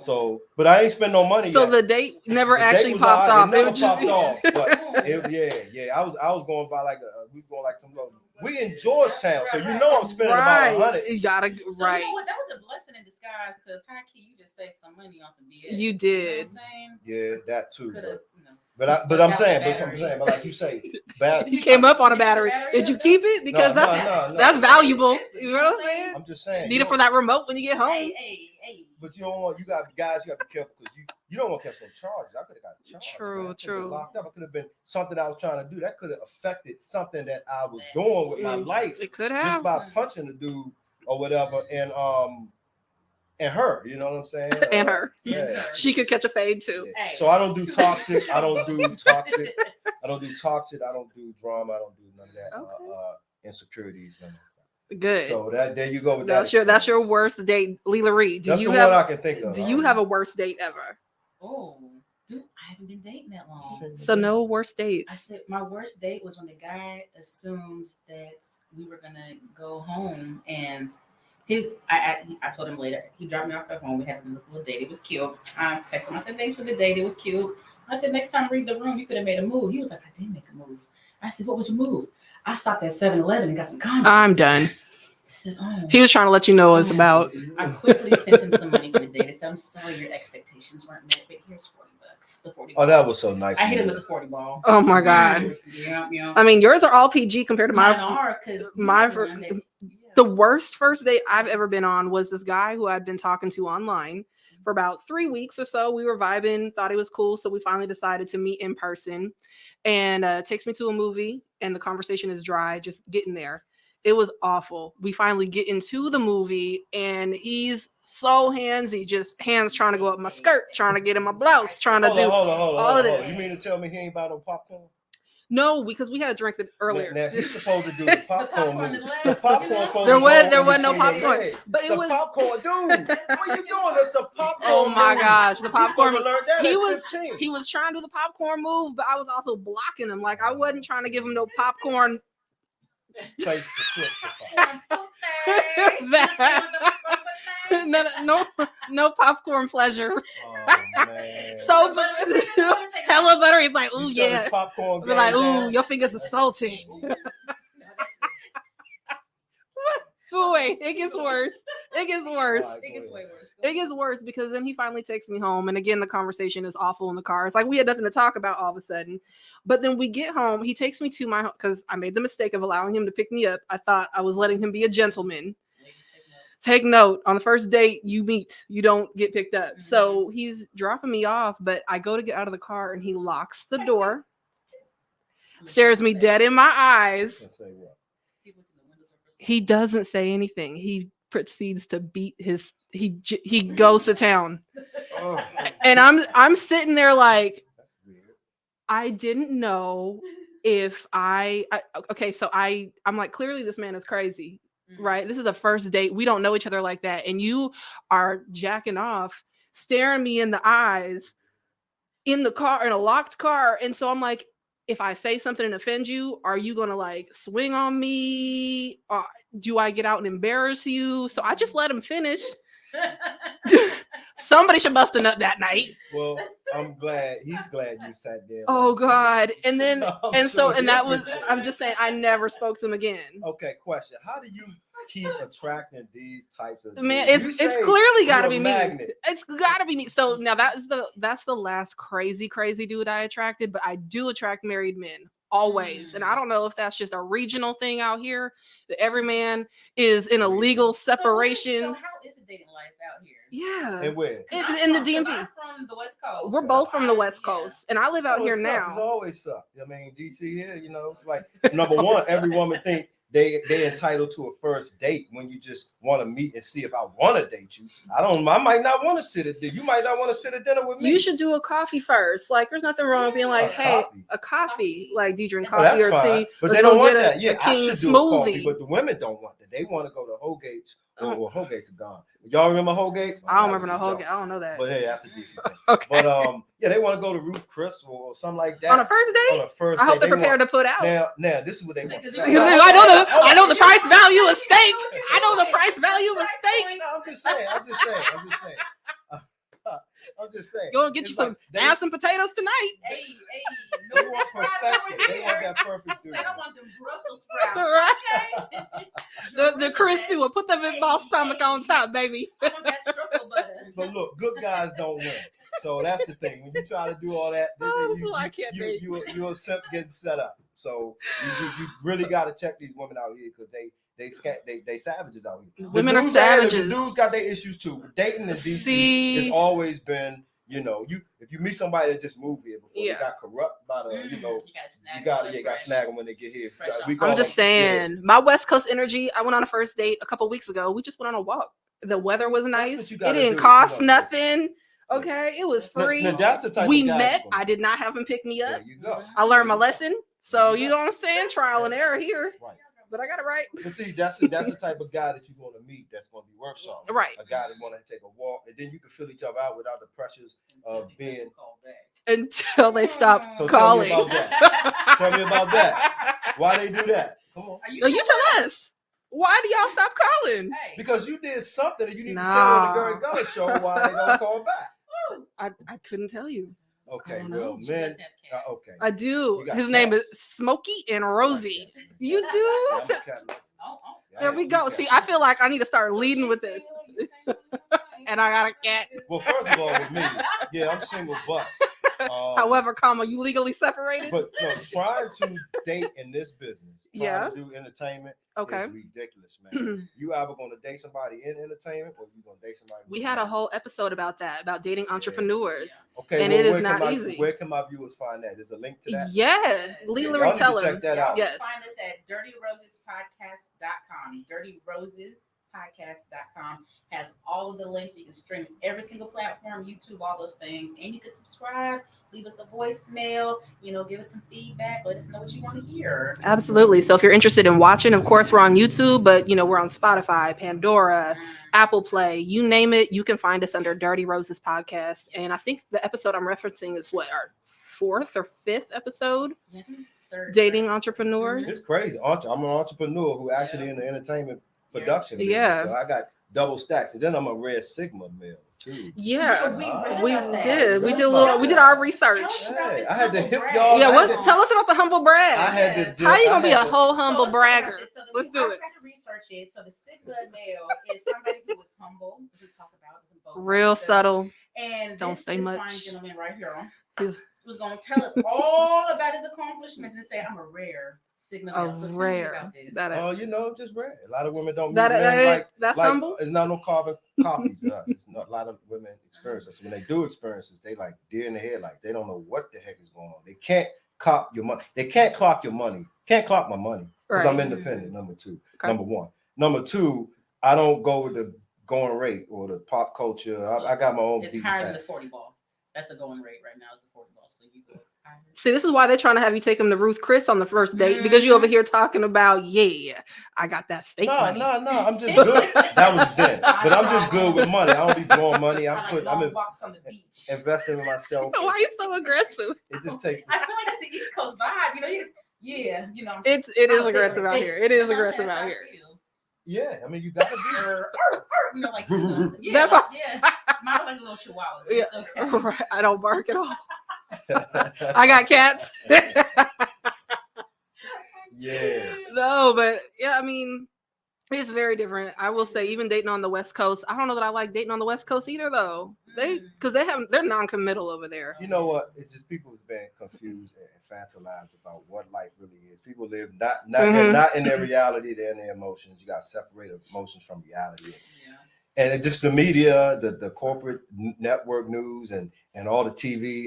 Speaker 3: So, but I ain't spend no money.
Speaker 7: So
Speaker 3: yet.
Speaker 7: the date never
Speaker 3: The
Speaker 7: actually
Speaker 3: date was
Speaker 7: popped
Speaker 3: all right.
Speaker 7: off.
Speaker 3: It never
Speaker 7: was just-
Speaker 3: popped off. But I was going by like we going like some. We in Georgetown, so I'm spending about $100.
Speaker 7: You gotta
Speaker 6: So
Speaker 7: right.
Speaker 6: You know what? That was a blessing in disguise, because high key, you just saved some money on some BS.
Speaker 7: You did.
Speaker 6: You know what I'm saying?
Speaker 3: Yeah, that too.
Speaker 6: Could've,
Speaker 3: But I'm saying, but like you say, bad.
Speaker 7: You came up on a battery. Did you keep it? Because that's valuable. You know what I'm saying?
Speaker 3: I'm just saying.
Speaker 7: Need it for that remote when you get home.
Speaker 6: Hey.
Speaker 3: But you don't want. You got guys. You got to be careful, because you don't want to catch no charges. I could have got charged.
Speaker 7: True,
Speaker 3: man. I could've been
Speaker 7: true.
Speaker 3: locked up. It could have been something I was trying to do. That could have affected something that I was doing with my life.
Speaker 7: It could
Speaker 3: Just
Speaker 7: have.
Speaker 3: by punching the dude or whatever, and her. You know what I'm saying?
Speaker 7: And her.
Speaker 3: Yeah.
Speaker 7: She could catch a fade too.
Speaker 3: Yeah. So I don't do toxic. I don't do toxic. I don't do toxic. I don't do drama. I don't do none of that.
Speaker 7: Okay.
Speaker 3: Insecurities. None of that.
Speaker 7: Good.
Speaker 3: So there you go with
Speaker 7: That's
Speaker 3: that.
Speaker 7: that's your worst date, Leela Reed.
Speaker 3: That's the one I can think of.
Speaker 7: Do you have a worst date ever?
Speaker 6: Oh, dude, I haven't been dating that long.
Speaker 7: So no worst
Speaker 6: I
Speaker 7: dates.
Speaker 6: said my worst date was when the guy assumed that we were gonna go home, and I told him later. He dropped me off at home. We had a little date. It was cute. I texted him. I said, "Thanks for the date. It was cute." I said, "Next time, read the room. You could have made a move." He was like, "I did make a move." I said, "What was your move?" I stopped at 7-Eleven and got some condoms.
Speaker 7: I'm done.
Speaker 6: I said, "Oh."
Speaker 7: He was trying to let you know what it's about.
Speaker 6: I quickly sent him some money for the date. I said, "I'm sorry your expectations weren't met, but here's $40. The 40.
Speaker 3: Oh, that was so nice.
Speaker 6: I hit him with the 40 ball.
Speaker 7: Oh my God.
Speaker 6: Yeah.
Speaker 7: I mean, yours are all PG compared to
Speaker 6: Mine
Speaker 7: mine.
Speaker 6: are, because
Speaker 7: The worst first date I've ever been on was this guy who I'd been talking to online for about 3 weeks or so. We were vibing, thought he was cool. So we finally decided to meet in person, and takes me to a movie, and the conversation is dry, just getting there. It was awful. We finally get into the movie, and he's so handsy, just hands trying to go up my skirt, trying to get in my blouse, trying to do
Speaker 3: Hold
Speaker 7: all of
Speaker 3: on.
Speaker 7: this.
Speaker 3: You mean to tell me he ain't bought no popcorn?
Speaker 7: No, because we had a drink earlier.
Speaker 3: Now he's supposed to do the popcorn
Speaker 6: popcorn
Speaker 3: movie.
Speaker 6: to the left.
Speaker 3: The popcorn.
Speaker 7: There was no
Speaker 3: between your
Speaker 7: popcorn.
Speaker 3: legs.
Speaker 7: But it
Speaker 3: the
Speaker 7: was
Speaker 3: popcorn, dude. What are you doing? That's the popcorn.
Speaker 7: Oh my
Speaker 3: movie.
Speaker 7: gosh, the popcorn.
Speaker 3: You supposed to learn that
Speaker 7: He
Speaker 3: at
Speaker 7: was
Speaker 3: 15.
Speaker 7: he was trying to do the popcorn move, but I was also blocking him. Like I wasn't trying to give him no popcorn.
Speaker 3: Place to flip the popcorn.
Speaker 7: no popcorn pleasure.
Speaker 3: Oh, man.
Speaker 7: So hella butter. He's like, ooh,
Speaker 3: You shut
Speaker 7: yeah.
Speaker 3: his popcorn
Speaker 7: We're like,
Speaker 3: game
Speaker 7: ooh,
Speaker 3: down.
Speaker 7: your fingers are salty. Boy, it gets worse. It gets worse.
Speaker 3: All right,
Speaker 6: It gets
Speaker 3: go
Speaker 6: way
Speaker 3: ahead.
Speaker 6: worse.
Speaker 7: It gets worse because then he finally takes me home. And again, the conversation is awful in the car. It's like we had nothing to talk about all of a sudden. But then we get home. He takes me to my home because I made the mistake of allowing him to pick me up. I thought I was letting him be a gentleman. take note, on the first date you meet, you don't get picked up. So he's dropping me off, but I go to get out of the car and he locks the door, stares me dead in my eyes.
Speaker 3: Let's say what?
Speaker 7: He doesn't say anything. He proceeds to beat his he goes to town.
Speaker 3: Oh,
Speaker 7: And I'm sitting there like,
Speaker 3: that's weird.
Speaker 7: I didn't know if okay, so I'm like, clearly this man is crazy, right? This is a first date. We don't know each other like that. And you are jacking off, staring me in the eyes in the car, in a locked car. And so I'm like, if I say something and offend you, are you going to like swing on me? Do I get out and embarrass you? So I just let him finish. Somebody should bust a nut that night.
Speaker 3: Well, I'm glad he's glad you sat there.
Speaker 7: Oh God. And then,
Speaker 3: I'm
Speaker 7: so
Speaker 3: sure he
Speaker 7: that was,
Speaker 3: appreciated
Speaker 7: I'm
Speaker 3: it.
Speaker 7: just saying, I never spoke to him again.
Speaker 3: Okay, question. How do you keep attracting these types of
Speaker 7: Man,
Speaker 3: dudes?
Speaker 7: it's
Speaker 3: You say
Speaker 7: clearly got to
Speaker 3: you're
Speaker 7: be
Speaker 3: a
Speaker 7: me.
Speaker 3: magnet.
Speaker 7: It's got to be me. So now that's the last crazy dude I attracted, but I do attract married men always. And I don't know if that's just a regional thing out here, that every man is in a legal separation.
Speaker 6: So how is the dating life out here?
Speaker 7: Yeah.
Speaker 3: And where?
Speaker 7: In the DMV.
Speaker 6: I'm from the West Coast.
Speaker 7: We're both from the West Coast, and I live out here
Speaker 3: It's
Speaker 7: now.
Speaker 3: always suck. I mean, DC here, you know, it's like number one, every woman think they entitled to a first date when you just want to meet and see if I want to date you. I might not want to sit at dinner. You might not want to sit at dinner with me.
Speaker 7: You should do a coffee first. Like, there's nothing wrong with being like, hey, a coffee. Like, do you drink
Speaker 3: Oh, that's
Speaker 7: coffee or
Speaker 3: fine.
Speaker 7: tea?
Speaker 3: But
Speaker 7: Let's
Speaker 3: they don't
Speaker 7: go
Speaker 3: want
Speaker 7: get
Speaker 3: that. Yeah, I
Speaker 7: King
Speaker 3: should do a coffee, but the women don't want that. They want to go to Hogate's. Well, Hogate's are gone. Y'all remember Hogate's?
Speaker 7: I don't remember no Holgate. I don't know that.
Speaker 3: But hey, that's a decent thing.
Speaker 7: Okay.
Speaker 3: But yeah, they want to go to Ruth Chris or something like that.
Speaker 7: On a first date?
Speaker 3: On a first
Speaker 7: I hope
Speaker 3: date,
Speaker 7: they're
Speaker 3: they
Speaker 7: prepared
Speaker 3: want-
Speaker 7: to put out.
Speaker 3: Now, this is what they want.
Speaker 7: I know the price value of steak. I know the price value of steak.
Speaker 3: No, I'm just saying. I'm just saying.
Speaker 7: Go and get you
Speaker 3: It's
Speaker 7: some
Speaker 3: like they-
Speaker 7: ass and potatoes tonight.
Speaker 6: Hey,
Speaker 3: They
Speaker 6: no
Speaker 3: want
Speaker 6: fries
Speaker 3: perfection.
Speaker 6: over
Speaker 3: They
Speaker 6: here.
Speaker 3: want that perfect dude.
Speaker 6: They don't want them Brussels sprouts.
Speaker 7: Right.
Speaker 6: Okay?
Speaker 7: The crispy will put them in balsamic on top, baby.
Speaker 6: I want that truffle butter.
Speaker 3: But look, good guys don't win. So that's the thing. When you try to do all that,
Speaker 7: Oh, this is why I can't date.
Speaker 3: you're getting set up. So you really got to check these women out here because they savages out here.
Speaker 7: Women
Speaker 3: The
Speaker 7: are
Speaker 3: dudes out here,
Speaker 7: savages.
Speaker 3: The dudes got their issues too. Dating in DC
Speaker 7: See?
Speaker 3: has always been, if you meet somebody that just moved here before,
Speaker 7: Yeah.
Speaker 3: they got corrupt by the,
Speaker 6: You
Speaker 3: you got to snag them when they get here.
Speaker 6: Fresh off.
Speaker 3: We call
Speaker 7: I'm just
Speaker 3: them-
Speaker 7: saying, my West Coast energy. I went on a first date a couple weeks ago. We just went on a walk. The weather was
Speaker 3: That's
Speaker 7: nice.
Speaker 3: what you
Speaker 7: It
Speaker 3: gotta
Speaker 7: didn't
Speaker 3: do,
Speaker 7: cost
Speaker 3: you know.
Speaker 7: nothing. Okay, it was
Speaker 3: Now-
Speaker 7: free.
Speaker 3: now that's the type
Speaker 7: We
Speaker 3: of guy
Speaker 7: met.
Speaker 3: you wanna
Speaker 7: I did not have him pick me
Speaker 3: There
Speaker 7: up.
Speaker 3: you go.
Speaker 7: I learned my
Speaker 3: There you go.
Speaker 7: lesson. So
Speaker 3: There you
Speaker 7: you
Speaker 3: go.
Speaker 7: know what I'm saying? Trial and error here.
Speaker 3: Right.
Speaker 7: But I got it right.
Speaker 3: But see, that's the type of guy that you're going to meet that's going to be worth something.
Speaker 7: Right.
Speaker 3: A guy that want to take a walk, and then you can fill each other out without the pressures of being.
Speaker 7: Until they stop
Speaker 3: So
Speaker 7: calling.
Speaker 3: Tell me about that. Tell me about that. Why they do that? Come on.
Speaker 7: No, you tell us. Why do y'all stop calling?
Speaker 3: Because you did something that you need to tell on the Gary Gullah show why they don't call back.
Speaker 7: I couldn't tell you.
Speaker 3: Okay,
Speaker 7: don't know.
Speaker 3: well,
Speaker 6: She
Speaker 3: man.
Speaker 6: does have cats.
Speaker 3: Okay.
Speaker 7: I do.
Speaker 3: You got
Speaker 7: His name is
Speaker 3: cats.
Speaker 7: Smokey and Rosie. You
Speaker 3: Yeah,
Speaker 7: do?
Speaker 3: I'm a cat man.
Speaker 6: Oh,
Speaker 3: Yeah,
Speaker 7: There
Speaker 3: I'm
Speaker 7: we
Speaker 3: a
Speaker 7: go.
Speaker 3: cat
Speaker 7: See,
Speaker 3: man.
Speaker 7: I feel like I need to start leading with this. And I got a cat.
Speaker 3: Well, first of all, with me, yeah, I'm single, but.
Speaker 7: However, you legally separated.
Speaker 3: But no, trying to date in this business, trying
Speaker 7: Yeah.
Speaker 3: to do entertainment
Speaker 7: Okay.
Speaker 3: is ridiculous, man. You either going to date somebody in entertainment or you going to date somebody.
Speaker 7: We had a whole episode about that, about dating entrepreneurs.
Speaker 3: Okay,
Speaker 7: and
Speaker 3: well,
Speaker 7: it is
Speaker 3: where can
Speaker 7: not easy.
Speaker 3: Where can my viewers find that? There's a link to that.
Speaker 7: Yeah. Lee
Speaker 3: Y'all
Speaker 7: Larry,
Speaker 3: need to
Speaker 7: tell
Speaker 3: check
Speaker 7: him.
Speaker 3: that out.
Speaker 7: Yes.
Speaker 6: Find us at dirtyrosespodcast.com. Dirtyrosespodcast.com has all of the links. You can stream every single platform, YouTube, all those things. And you can subscribe, leave us a voicemail, give us some feedback, let us know what you want to hear.
Speaker 7: Absolutely. So if you're interested in watching, of course, we're on YouTube, but we're on Spotify, Pandora, Apple Play, you name it. You can find us under Dirty Roses Podcast. And I think the episode I'm referencing is our 4th or 5th episode,
Speaker 6: Yeah, I think it's third.
Speaker 7: Dating Entrepreneurs.
Speaker 3: It's crazy. I'm an entrepreneur who actually in the entertainment production. business.
Speaker 7: Yeah.
Speaker 3: So I got double stacks, and then I'm a Red Sigma male too.
Speaker 7: Yeah,
Speaker 6: We
Speaker 7: we
Speaker 6: read about that.
Speaker 7: did. We
Speaker 3: Really?
Speaker 7: did our
Speaker 6: Tell
Speaker 7: research.
Speaker 6: us about
Speaker 3: Hey,
Speaker 6: this
Speaker 3: I had to
Speaker 6: humble
Speaker 3: hip
Speaker 6: brag.
Speaker 3: y'all-
Speaker 7: Yeah,
Speaker 3: I had to-
Speaker 7: tell us about the humble brag.
Speaker 3: I had to.
Speaker 7: How you gonna be a
Speaker 3: had to-
Speaker 7: whole humble
Speaker 6: let's talk about
Speaker 7: bragger?
Speaker 6: this. So
Speaker 7: Let's do it.
Speaker 6: I got to research it. So the Sigma male is somebody who was humble, as we talk about, is in both
Speaker 7: Real
Speaker 6: sides.
Speaker 7: subtle.
Speaker 6: And
Speaker 7: Don't
Speaker 6: this
Speaker 7: say much.
Speaker 6: fine gentleman right here
Speaker 7: He's-
Speaker 6: was going to tell us all about his accomplishments and say, I'm a rare Sigma male. So tell me
Speaker 7: rare.
Speaker 6: about this.
Speaker 3: Oh, you know, just rare. A lot of women don't meet
Speaker 7: That-
Speaker 3: men like
Speaker 7: that's
Speaker 3: like
Speaker 7: humble.
Speaker 3: it's not no carbon copies of us. It's not a lot of women experience this. When they do experiences, they like deer in the headlights. They don't know what the heck is going on. They can't cop your money. They can't clock your money. Can't clock my money because I'm
Speaker 7: Right.
Speaker 3: independent. Number two.
Speaker 7: Okay.
Speaker 3: Number one. Number two, I don't go with the going rate or the pop culture. I got my own.
Speaker 6: It's
Speaker 3: beat
Speaker 6: higher than
Speaker 3: path.
Speaker 6: the 40 ball. That's the going rate right now. Is the 40 ball. So you go higher.
Speaker 7: See, this is why they're trying to have you take him to Ruth Chris on the first date because you over here talking about, yeah, I got that steak money.
Speaker 3: No. I'm just good. That was then, but I'm just good with money. I don't be blowing money. I'm
Speaker 6: walks on the beach.
Speaker 3: investing in myself.
Speaker 7: Why are you so aggressive?
Speaker 3: It just takes.
Speaker 6: I feel like that's the East Coast vibe. It
Speaker 7: It is aggressive out here. It is aggressive out here.
Speaker 3: Yeah, I mean you gotta be.
Speaker 6: Like
Speaker 7: That's why-
Speaker 6: Mine was like a little chihuahua.
Speaker 7: Yeah,
Speaker 6: It's okay.
Speaker 7: right. I don't bark at all. I got cats.
Speaker 3: Yeah.
Speaker 7: No, but yeah, I mean, it's very different. I will say, even dating on the West Coast, I don't know that I like dating on the West Coast either, though. They're non-committal over there.
Speaker 3: You know what? It's just people has been confused and infantilized about what life really is. People live they're not in their reality, they're in their emotions. You got to separate emotions from reality. And it just the media, the corporate network news, and all the TV.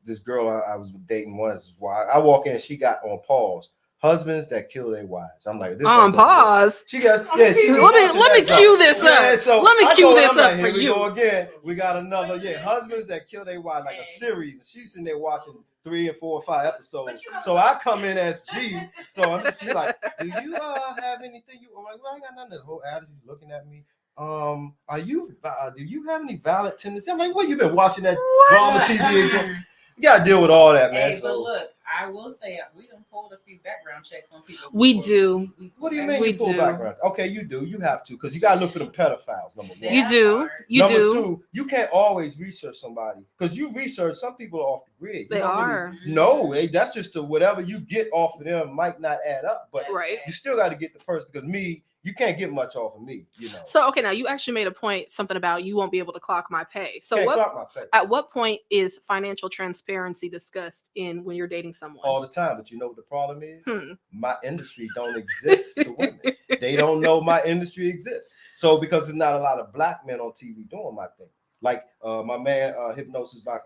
Speaker 3: This girl I was dating once, why I walk in, she got on pause. Husbands that kill their wives. I'm like, this
Speaker 7: On pause.
Speaker 3: She got yeah. She
Speaker 7: Let me cue this up.
Speaker 3: So
Speaker 7: let me cue this up
Speaker 3: here
Speaker 7: for
Speaker 3: we
Speaker 7: you.
Speaker 3: go again. We got another husbands that kill their wives, like a series. She's in there watching 3 and 4 or 5 episodes. So I come in as G. So she's like, do you have anything? I'm like, well, I ain't got nothing. The whole attitude looking at me. Do you have any valid tendencies? I'm like, well, you've been watching that drama TV again. You gotta deal with all that, man.
Speaker 6: Hey, but look, I will say we done pulled a few background checks on people.
Speaker 7: We do.
Speaker 3: What do you mean
Speaker 7: We
Speaker 3: you pull
Speaker 7: do.
Speaker 3: background? Okay, you do. You have to, because you gotta look for the pedophiles. Number one.
Speaker 7: You do. You
Speaker 3: Number
Speaker 7: do.
Speaker 3: two, you can't always research somebody because you research. Some people are off the grid. You
Speaker 7: They
Speaker 3: don't
Speaker 7: are.
Speaker 3: No, that's just whatever you get off of them might not add up, but
Speaker 7: Right.
Speaker 3: you still got to get the person because you can't get much off of me.
Speaker 7: So okay, now you actually made a point, something about you won't be able to clock my pay. So
Speaker 3: Can't clock my pay
Speaker 7: at what point is financial transparency discussed in when you're dating someone?
Speaker 3: all the time. But you know what the problem is? My industry don't exist to women. They don't know my industry exists. So because there's not a lot of black men on TV doing my thing, like my man Hypnosis by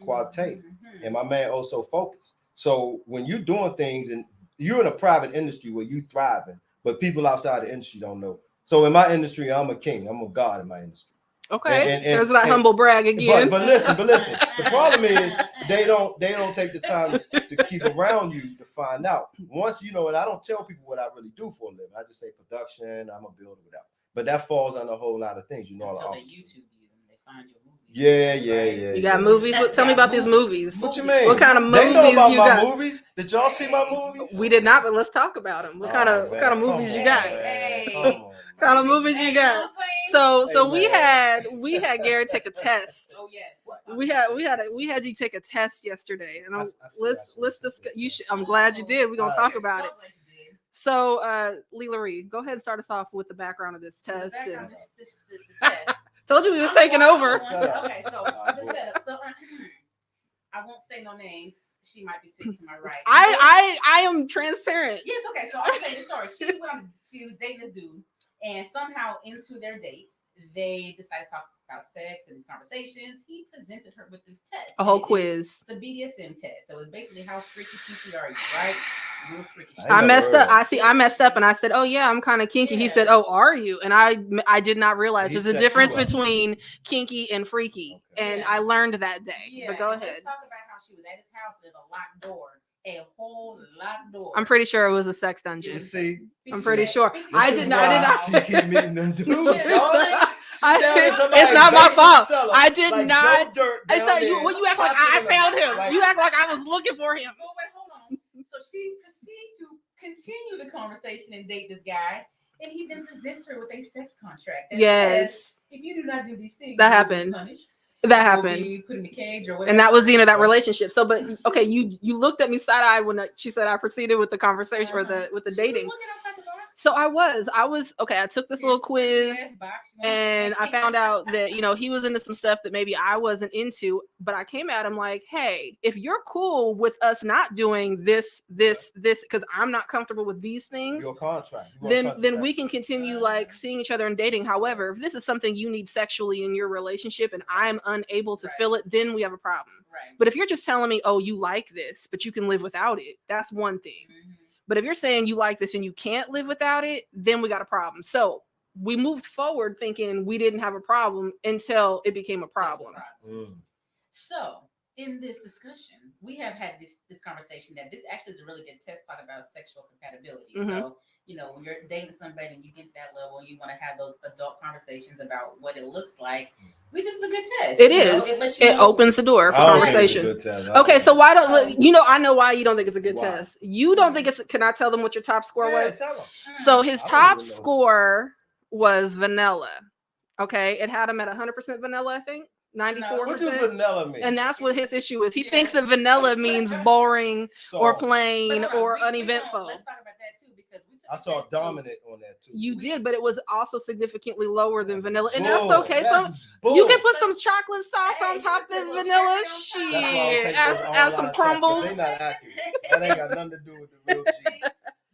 Speaker 3: Quotae, and my man also Focus. So when you're doing things and you're in a private industry where you thriving, but people outside the industry don't know. So in my industry, I'm a king. I'm a god in my industry.
Speaker 7: Okay, there's that humble brag again.
Speaker 3: But listen. The problem is they don't take the time to keep around you to find out. Once you know it, I don't tell people what I really do for a living. I just say production. I'm a builder, whatever. But that falls on a whole lot of things.
Speaker 6: Until they YouTube you and they find your movies.
Speaker 3: Yeah.
Speaker 7: You got movies? Tell me about these movies.
Speaker 3: What you mean?
Speaker 7: What kind of movies
Speaker 3: they know about
Speaker 7: you
Speaker 3: my
Speaker 7: got?
Speaker 3: movies? Did y'all see my movies?
Speaker 7: We did not, but let's talk about them. What kind of movies you got? What kind of movies you got? So we had Garrett take a test.
Speaker 6: Oh yes.
Speaker 7: We had you take a test yesterday, and let's discuss. I'm glad you did. We're gonna talk about it. So, Leela, go ahead and start us off with the background of this test.
Speaker 6: The test.
Speaker 7: Told you we was taking over.
Speaker 6: Okay, so the setup. So I won't say no names. She might be sitting to my right.
Speaker 7: I am transparent.
Speaker 6: Yes, okay. So I'll tell you the story. She was dating this dude, and somehow into their dates, they decided to talk about sex and these conversations. He presented her with this test.
Speaker 7: A whole quiz.
Speaker 6: It's a BDSM test. So it's basically how freaky are you, right? Real freaky.
Speaker 7: I messed up. I messed up, and I said, "Oh yeah, I'm kind of kinky."
Speaker 6: Yeah.
Speaker 7: He said, "Oh, are you?" And I did not realize there's a
Speaker 3: set
Speaker 7: difference
Speaker 3: you up.
Speaker 7: between kinky and freaky, and
Speaker 6: Yeah.
Speaker 7: I learned that day.
Speaker 6: Yeah,
Speaker 7: But go
Speaker 6: and
Speaker 7: ahead.
Speaker 6: Let's talk about how she was at his house. There's a locked door, a whole locked door.
Speaker 7: I'm pretty sure it was a sex
Speaker 3: You
Speaker 7: dungeon.
Speaker 3: see,
Speaker 7: I'm pretty sure.
Speaker 3: this
Speaker 7: I
Speaker 3: is
Speaker 7: did not.
Speaker 3: why She keep meeting them dudes.
Speaker 7: It's not my fault. I did not.
Speaker 3: It's not
Speaker 7: Well, you act like I found him. You act like I was looking for him.
Speaker 6: Oh, wait, hold on. So she proceeds to continue the conversation and date this guy, and he then presents her with a sex contract. that
Speaker 7: Yes.
Speaker 6: says, if you do not do these things,
Speaker 7: That
Speaker 6: you will be
Speaker 7: happened.
Speaker 6: punished.
Speaker 7: That
Speaker 6: You will
Speaker 7: happened.
Speaker 6: be put in the cage or whatever.
Speaker 7: And that was the end of that relationship. So, but okay, you looked at me side eye when she said I proceeded with the conversation or with the
Speaker 6: She was
Speaker 7: dating.
Speaker 6: looking outside the box.
Speaker 7: So I was okay. I took this little quiz and I found out that, you know, he was into some stuff that maybe I wasn't into, but I came at him like, hey, if you're cool with us not doing this, because I'm not comfortable with these things,
Speaker 3: Your contract.
Speaker 7: then we can continue like seeing each other and dating. However, if this is something you need sexually in your relationship and I'm unable to fill it, then we have a problem.
Speaker 6: Right.
Speaker 7: But if you're just telling me, oh, you like this, but you can live without it, that's one thing.
Speaker 6: Mm-hmm.
Speaker 7: But if you're saying you like this and you can't live without it, then we got a problem. So we moved forward thinking we didn't have a problem until it became a problem.
Speaker 6: So in this discussion, we have had this conversation that this actually is a really good test talk about sexual compatibility.
Speaker 7: Mm-hmm.
Speaker 6: So, you know, when you're dating somebody and you get to that level and you want to have those adult conversations about what it looks like, this is a good test.
Speaker 7: It is. It opens the door for conversation. Okay, so why don't you know? I know why you don't think it's a good test. You don't think it's. Can I tell them what your top score was?
Speaker 3: Tell them.
Speaker 7: So his top score was vanilla. Okay, it had him at 100% vanilla, I think. 94%.
Speaker 3: What does vanilla mean?
Speaker 7: And that's what his issue is. He thinks that vanilla means boring or plain or uneventful.
Speaker 6: Let's talk about that too, because
Speaker 3: I saw dominant on that too.
Speaker 7: You did, but it was also significantly lower than vanilla, and
Speaker 3: Bull.
Speaker 7: that's okay.
Speaker 3: That's
Speaker 7: So
Speaker 3: bull.
Speaker 7: you can put some chocolate sauce on top of the vanilla. Shit, as some crumbles.
Speaker 3: They not accurate. That ain't got nothing to do with the real cheese.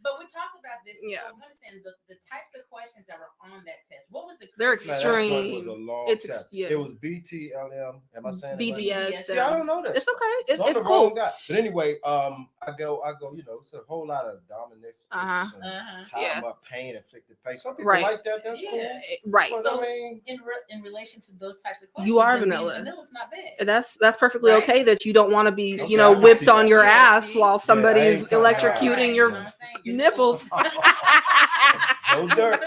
Speaker 6: But we talked about this.
Speaker 7: Yeah.
Speaker 6: So we understand the types of questions that were on that test. What was the?
Speaker 7: They're
Speaker 6: criteria?
Speaker 7: extreme.
Speaker 3: That was a long test.
Speaker 7: Yeah.
Speaker 3: It was BTLM. Am I saying it right?
Speaker 7: BDS.
Speaker 3: See, I don't know that.
Speaker 7: It's
Speaker 3: stuff.
Speaker 7: okay.
Speaker 3: So I'm
Speaker 7: It's
Speaker 3: the
Speaker 7: cool.
Speaker 3: wrong guy. But anyway, I go. You know, it's a whole lot of dominance. Tie them up, pain, inflicted pain. Some people like that. That's cool.
Speaker 7: Right.
Speaker 3: But
Speaker 6: So
Speaker 3: I mean,
Speaker 6: in relation to those types of questions,
Speaker 7: You are
Speaker 6: then
Speaker 7: vanilla.
Speaker 6: Vanilla's not bad.
Speaker 7: That's perfectly
Speaker 6: Right?
Speaker 7: okay that you don't want to be,
Speaker 3: Okay,
Speaker 7: you know,
Speaker 3: I can
Speaker 7: whipped
Speaker 3: see
Speaker 7: on
Speaker 3: that.
Speaker 7: your
Speaker 6: Yeah,
Speaker 7: ass
Speaker 6: see?
Speaker 7: while somebody's
Speaker 3: ain't talking about
Speaker 7: electrocuting
Speaker 3: that.
Speaker 7: your
Speaker 3: You know what
Speaker 6: I'm saying?
Speaker 7: nipples.
Speaker 3: no dirt.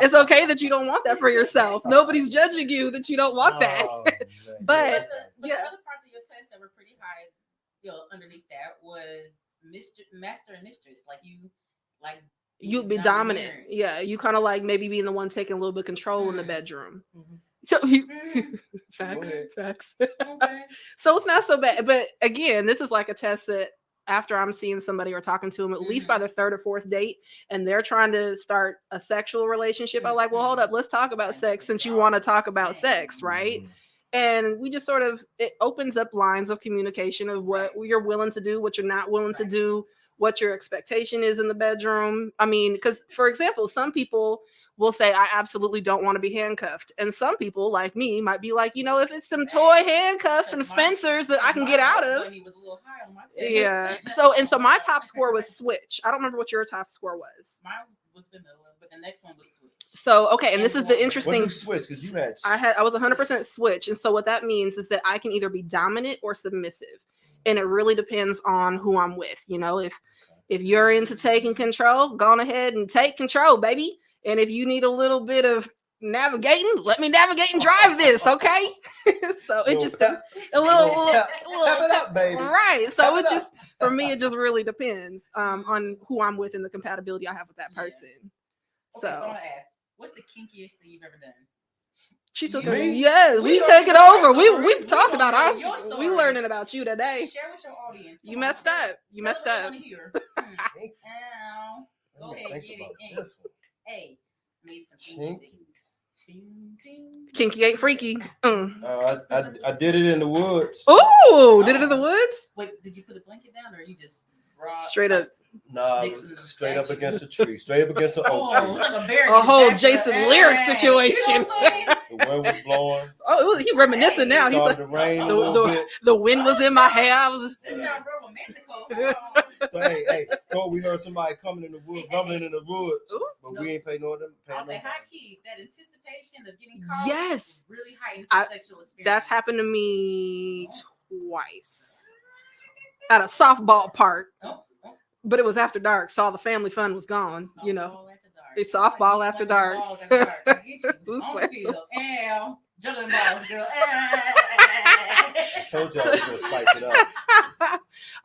Speaker 7: It's okay that you don't want that for yourself. Nobody's judging you that you don't want that.
Speaker 3: Oh, man.
Speaker 7: But
Speaker 6: the other parts of your test that were pretty high, you know, underneath that was master and mistress. Like
Speaker 7: you'd be dominant. Yeah, you kind of like maybe being the one taking a little bit of control in the bedroom. So facts.
Speaker 6: Okay.
Speaker 7: So it's not so bad. But again, this is like a test that after I'm seeing somebody or talking to them, at least by the third or fourth date, and they're trying to start a sexual relationship, I'm like, well, hold up, let's talk about sex since you want to talk about sex, right? And we just sort of, it opens up lines of communication of what you're willing to do, what you're not willing to do, what your expectation is in the bedroom. I mean, because for example, some people will say, I absolutely don't want to be handcuffed. And some people like me might be like, you know, if it's some toy handcuffs from Spencer's that I can get out of. Yeah. So my top score was switch. I don't remember what your top score was.
Speaker 6: Mine was vanilla, but the next one was switch.
Speaker 7: So, okay. And this is the interesting.
Speaker 3: What do you switch? Because you had.
Speaker 7: I was 100% switch. And so what that means is that I can either be dominant or submissive. And it really depends on who I'm with. You know, if you're into taking control, go on ahead and take control, baby. And if you need a little bit of navigating, let me navigate and drive this, okay? So it just a little
Speaker 3: it up, baby.
Speaker 7: Right. So it just for me, it just really depends on who I'm with and the compatibility I have with that person.
Speaker 6: Okay, so I want to ask, what's the kinkiest thing you've ever done?
Speaker 7: She took
Speaker 3: Me?
Speaker 7: it. Yes, we
Speaker 6: don't
Speaker 7: take it
Speaker 6: know
Speaker 7: over.
Speaker 6: your
Speaker 7: We've
Speaker 6: stories.
Speaker 7: talked
Speaker 6: We
Speaker 7: about
Speaker 6: don't
Speaker 7: us.
Speaker 6: know your
Speaker 7: We
Speaker 6: stories.
Speaker 7: learning about you today.
Speaker 6: Share with your audience.
Speaker 7: You messed up. You messed up.
Speaker 6: Ow. Go ahead, get it.
Speaker 3: This one.
Speaker 6: Hey, maybe some
Speaker 3: Kinky.
Speaker 7: Kinky ain't freaky.
Speaker 3: I did it in the woods.
Speaker 7: Oh, did it in the woods?
Speaker 6: Wait, did you put a blanket down or you just raw?
Speaker 7: Straight up.
Speaker 3: Nah,
Speaker 6: Sticks in the
Speaker 3: straight up
Speaker 6: blanket.
Speaker 3: against a tree, straight up against an oak
Speaker 6: Oh,
Speaker 3: tree.
Speaker 6: it's like a bear.
Speaker 7: A whole
Speaker 6: Back
Speaker 7: Jason
Speaker 6: up.
Speaker 7: Lyric
Speaker 6: Hey,
Speaker 7: situation.
Speaker 6: You know what I'm saying?
Speaker 3: The wind was blowing.
Speaker 7: Oh, he reminiscing now. He's
Speaker 3: Started
Speaker 7: like,
Speaker 3: to rain a little bit.
Speaker 7: the wind was in my hair. I was.
Speaker 6: This sounds real romantical.
Speaker 3: So, hey, Cole, we heard somebody coming in the woods, rumbling in the woods,
Speaker 7: Ooh.
Speaker 3: but we ain't pay no them.
Speaker 6: I'll say high key. That anticipation of getting caught
Speaker 7: Yes.
Speaker 6: really heightens
Speaker 7: I-
Speaker 6: the sexual experience.
Speaker 7: That's happened to me twice at a softball park, but it was after dark, so all the family fun was gone. You know, it's softball after dark. Who's
Speaker 6: On the
Speaker 7: playing?
Speaker 6: field. Ow. Juggling balls, girl.
Speaker 3: I told you I was gonna spice it up.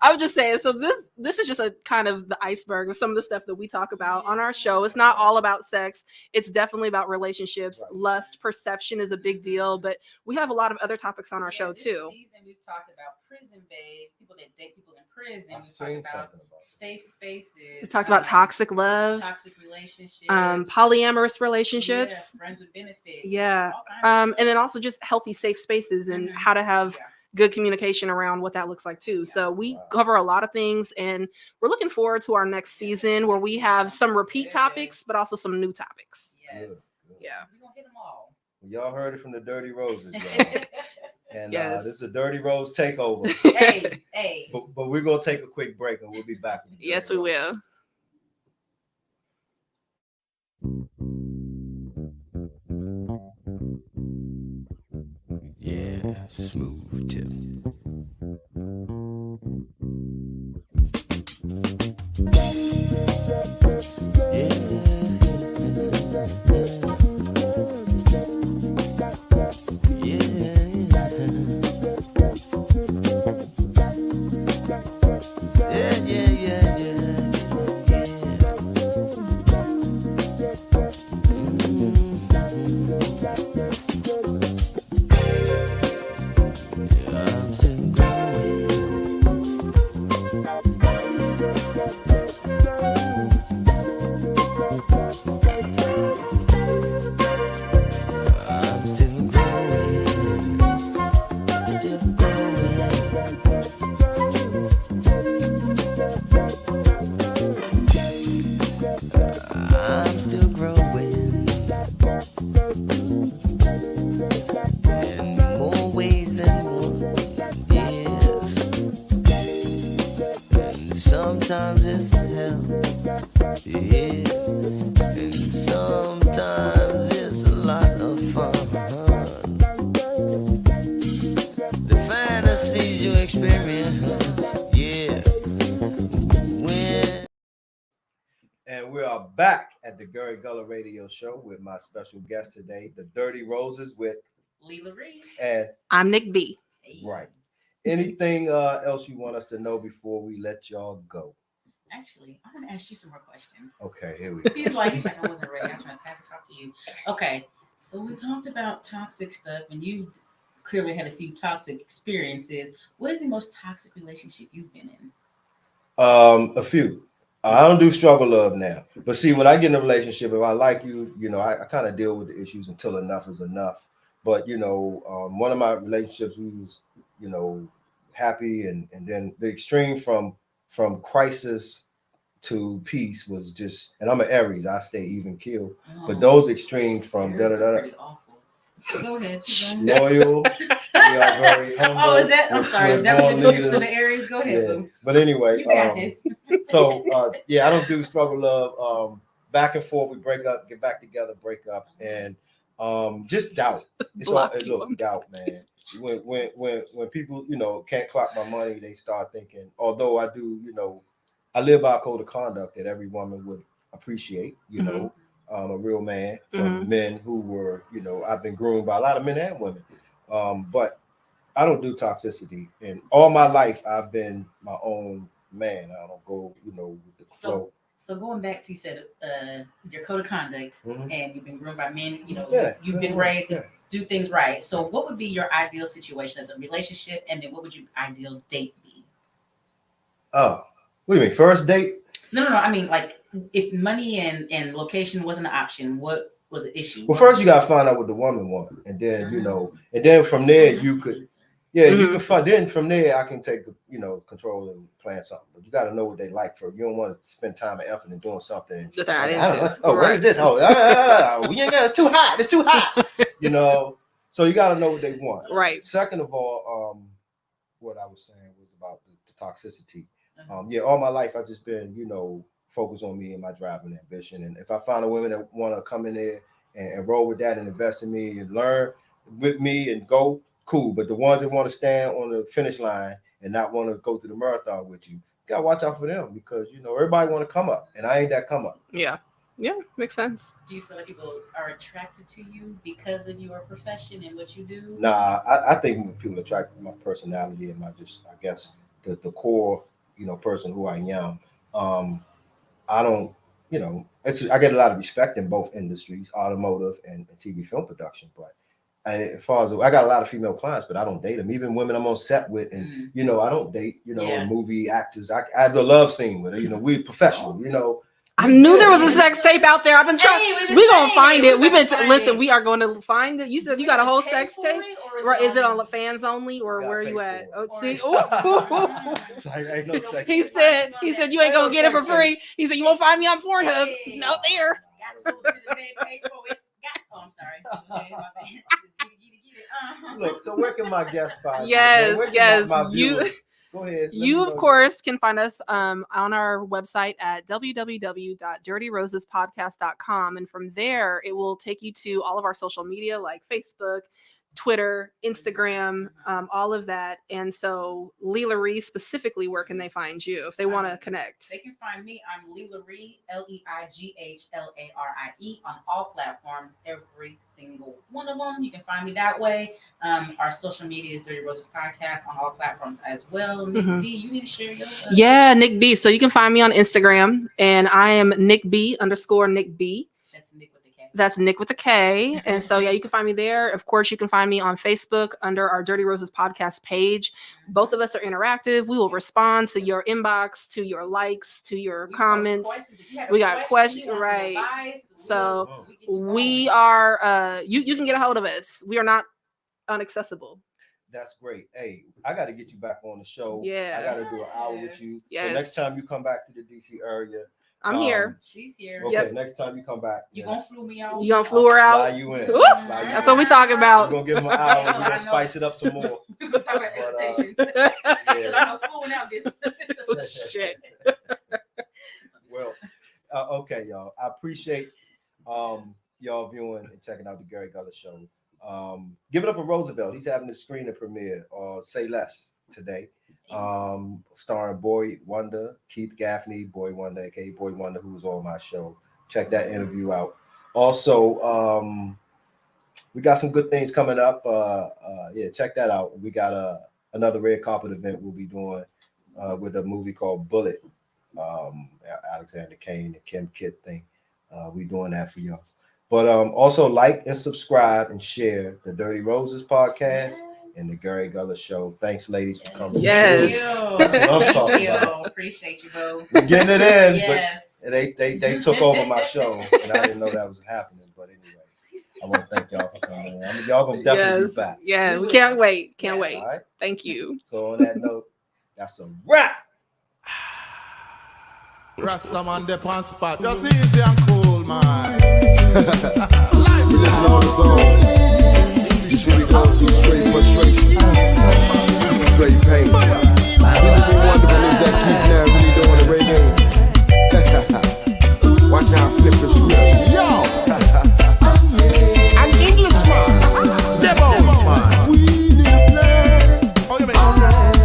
Speaker 7: I was just saying, so this is just a kind of the iceberg of some of the stuff that we talk about on our show. It's not all about sex. It's definitely about relationships.
Speaker 3: Right.
Speaker 7: Lust, perception is a big deal, but we have a lot of other topics on our show
Speaker 6: this
Speaker 7: too.
Speaker 6: Season, we've talked about prison bays, people that date people in prison.
Speaker 3: I've
Speaker 6: We've
Speaker 3: seen
Speaker 6: talked about
Speaker 3: something about that.
Speaker 6: safe spaces.
Speaker 7: We talked about toxic love,
Speaker 6: toxic relationships,
Speaker 7: polyamorous relationships.
Speaker 6: yeah, friends with benefits.
Speaker 7: Yeah.
Speaker 6: all kinds of
Speaker 7: And then also just healthy, safe spaces and how to have good communication around what that looks like too. So we cover a lot of things, and we're looking forward to our next season where we have some repeat topics, but also some new topics.
Speaker 6: Yes.
Speaker 3: Good.
Speaker 7: Yeah.
Speaker 6: We're gonna hit them all.
Speaker 3: Y'all heard it from the Dirty Roses, y'all. And
Speaker 7: Yes.
Speaker 3: this is a Dirty Rose takeover.
Speaker 6: Hey.
Speaker 3: But we're gonna take a quick break and we'll be back. with the
Speaker 7: Yes,
Speaker 3: Dirty
Speaker 7: we
Speaker 3: Roses.
Speaker 7: will.
Speaker 5: Yeah, smooth tip. Sometimes it's hell, yeah, and sometimes it's a lot of fun. The fantasies you experience, yeah.
Speaker 3: And we are back at the Gary Gullah Radio Show with my special guest today, the Dirty Roses with
Speaker 6: Leela Reed.
Speaker 3: And
Speaker 7: I'm Nick B.
Speaker 3: Right. Anything else you want us to know before we let y'all go?
Speaker 6: Actually, I'm gonna ask you some more questions.
Speaker 3: Okay, here we go.
Speaker 6: He's like, I wasn't ready. I'm trying to pass this off to you. Okay, so we talked about toxic stuff, and you clearly had a few toxic experiences. What is the most toxic relationship you've been in?
Speaker 3: A few. I don't do struggle love now, but see, when I get in a relationship, if I like you, I kind of deal with the issues until enough is enough. But one of my relationships, we was happy, and then the extreme from crisis to peace was just, and I'm an Aries, I stay even keel. But those extremes from
Speaker 6: pretty awful. Go ahead.
Speaker 3: Loyal, we are very humble.
Speaker 6: Oh, is that? I'm sorry. That was your tips for the Aries. Go ahead, boo.
Speaker 3: But anyway,
Speaker 6: You got this.
Speaker 3: So I don't do struggle love. Back and forth, we break up, get back together, break up, and just doubt. It's all doubt, man. When people can't clock my money, they start thinking. Although I do, I live by a code of conduct that every woman would appreciate. A real man from men who were, I've been groomed by a lot of men and women. But I don't do toxicity, and all my life I've been my own man. I don't go, with the flow.
Speaker 6: So going back to, you said your code of conduct, and you've been groomed by men. You've been raised to do things right. So what would be your ideal situation as a relationship, and then what would your ideal date be?
Speaker 3: Oh, what do you mean, first date?
Speaker 6: No. I mean, like, if money and location wasn't an option, what was the issue?
Speaker 3: Well, first you gotta find out what the woman wants, and then and then from there you could. Yeah, you can find. Then from there, I can take control and plan something. But you got to know what they like. For you don't want to spend time and effort in doing something. What is this? We ain't got. It's too hot. It's too hot. So you got to know what they want.
Speaker 7: Right.
Speaker 3: Second of all, what I was saying was about the toxicity. All my life I've just been focused on me and my drive and ambition. And if I find a woman that want to come in there and roll with that and invest in me and learn with me and go. Cool, but the ones that want to stand on the finish line and not want to go through the marathon with you gotta watch out for them, because everybody want to come up, and I ain't that come up.
Speaker 7: Yeah, makes sense.
Speaker 6: Do you feel like people are attracted to you because of your profession and what you do?
Speaker 3: Nah, I think people attract my personality and my I guess the core person who I am. I don't, I get a lot of respect in both industries, automotive and TV film production. But as far as I got a lot of female clients, but I don't date them. Even women I'm on set with, and I don't date, movie actors. I have a love scene with her. We professional.
Speaker 7: I knew there was a sex tape out there. I've been trying. We're gonna find it. Listen. We are going to find it. You said you got a whole sex tape, or is it on the fans only, or where are you at? Oh, see, he said you ain't gonna get it for free. He said you won't find me on Pornhub. No, there.
Speaker 6: Oh, I'm sorry.
Speaker 3: Look, so where can my guests find you?
Speaker 7: Yes.
Speaker 3: My Go ahead.
Speaker 7: You, of course, can find us on our website at www.dirtyrosespodcast.com. And from there, it will take you to all of our social media like Facebook, Twitter, Instagram, all of that. And so Leela Ree specifically, where can they find you if they want to connect?
Speaker 6: They can find me. I'm Leela Ree, LEIGHLARIE on all platforms, every single one of them. You can find me that way. Our social media is Dirty Roses Podcast on all platforms as well. Nick B, you need to share yours.
Speaker 7: Yeah, Nick B. So you can find me on Instagram, and I am Nick B _Nick B. That's Nick with a K. And so, yeah, you can find me there. Of course, you can find me on Facebook under our Dirty Roses podcast page. Both of us are interactive. We will respond to your inbox, to your likes, to your comments. We got questions, right? So we are, you can get a hold of us. We are not inaccessible.
Speaker 3: That's great. Hey, I got to get you back on the show.
Speaker 7: Yeah.
Speaker 3: I got to do an hour with you.
Speaker 7: Yes.
Speaker 3: So next time you come back to the DC area,
Speaker 7: I'm here.
Speaker 6: She's here.
Speaker 3: Okay,
Speaker 7: Yep.
Speaker 3: Next time you come back,
Speaker 6: You gonna flew me out?
Speaker 7: You gonna flew her out?
Speaker 3: Fly you in.
Speaker 7: Ooh, that's what we talking about.
Speaker 3: We're gonna give them an hour. We're gonna spice it up some more.
Speaker 6: We're gonna talk about invitations.
Speaker 7: Oh, shit.
Speaker 3: Well, okay, y'all. I appreciate y'all viewing and checking out the Gary Gullah Show. Give it up for Roosevelt. He's having his screening premiere or Say Less today. Starring Boy Wonder, Keith Gaffney, Boy Wonder, aka Boy Wonder, who was on my show. Check that interview out. Also, we got some good things coming up. Check that out. We got another red carpet event we'll be doing with a movie called Bullet. Alexander Kane and Kim Kidd thing. We doing that for y'all. But also like and subscribe and share the Dirty Roses podcast. And the Gary Gullah Show. Thanks, ladies, for coming.
Speaker 7: Yes.
Speaker 3: That's what I'm talking about.
Speaker 6: Appreciate you, bro.
Speaker 3: We're getting it in,
Speaker 6: Yes.
Speaker 3: but they took over my show, and I didn't know that was happening. But anyway, I want to thank y'all for coming. Y'all gonna definitely be back.
Speaker 7: Yeah, we can't wait. Can't wait.
Speaker 3: All right.
Speaker 7: Thank you.
Speaker 3: So on that note, that's a wrap.
Speaker 8: Rastaman dep on spot. Just easy and cool, man. We listen to all the songs. You should be out through straight frustration. Straight pain. Really be wondering is that Keith now really doing the reggae? Watch how I flip the script.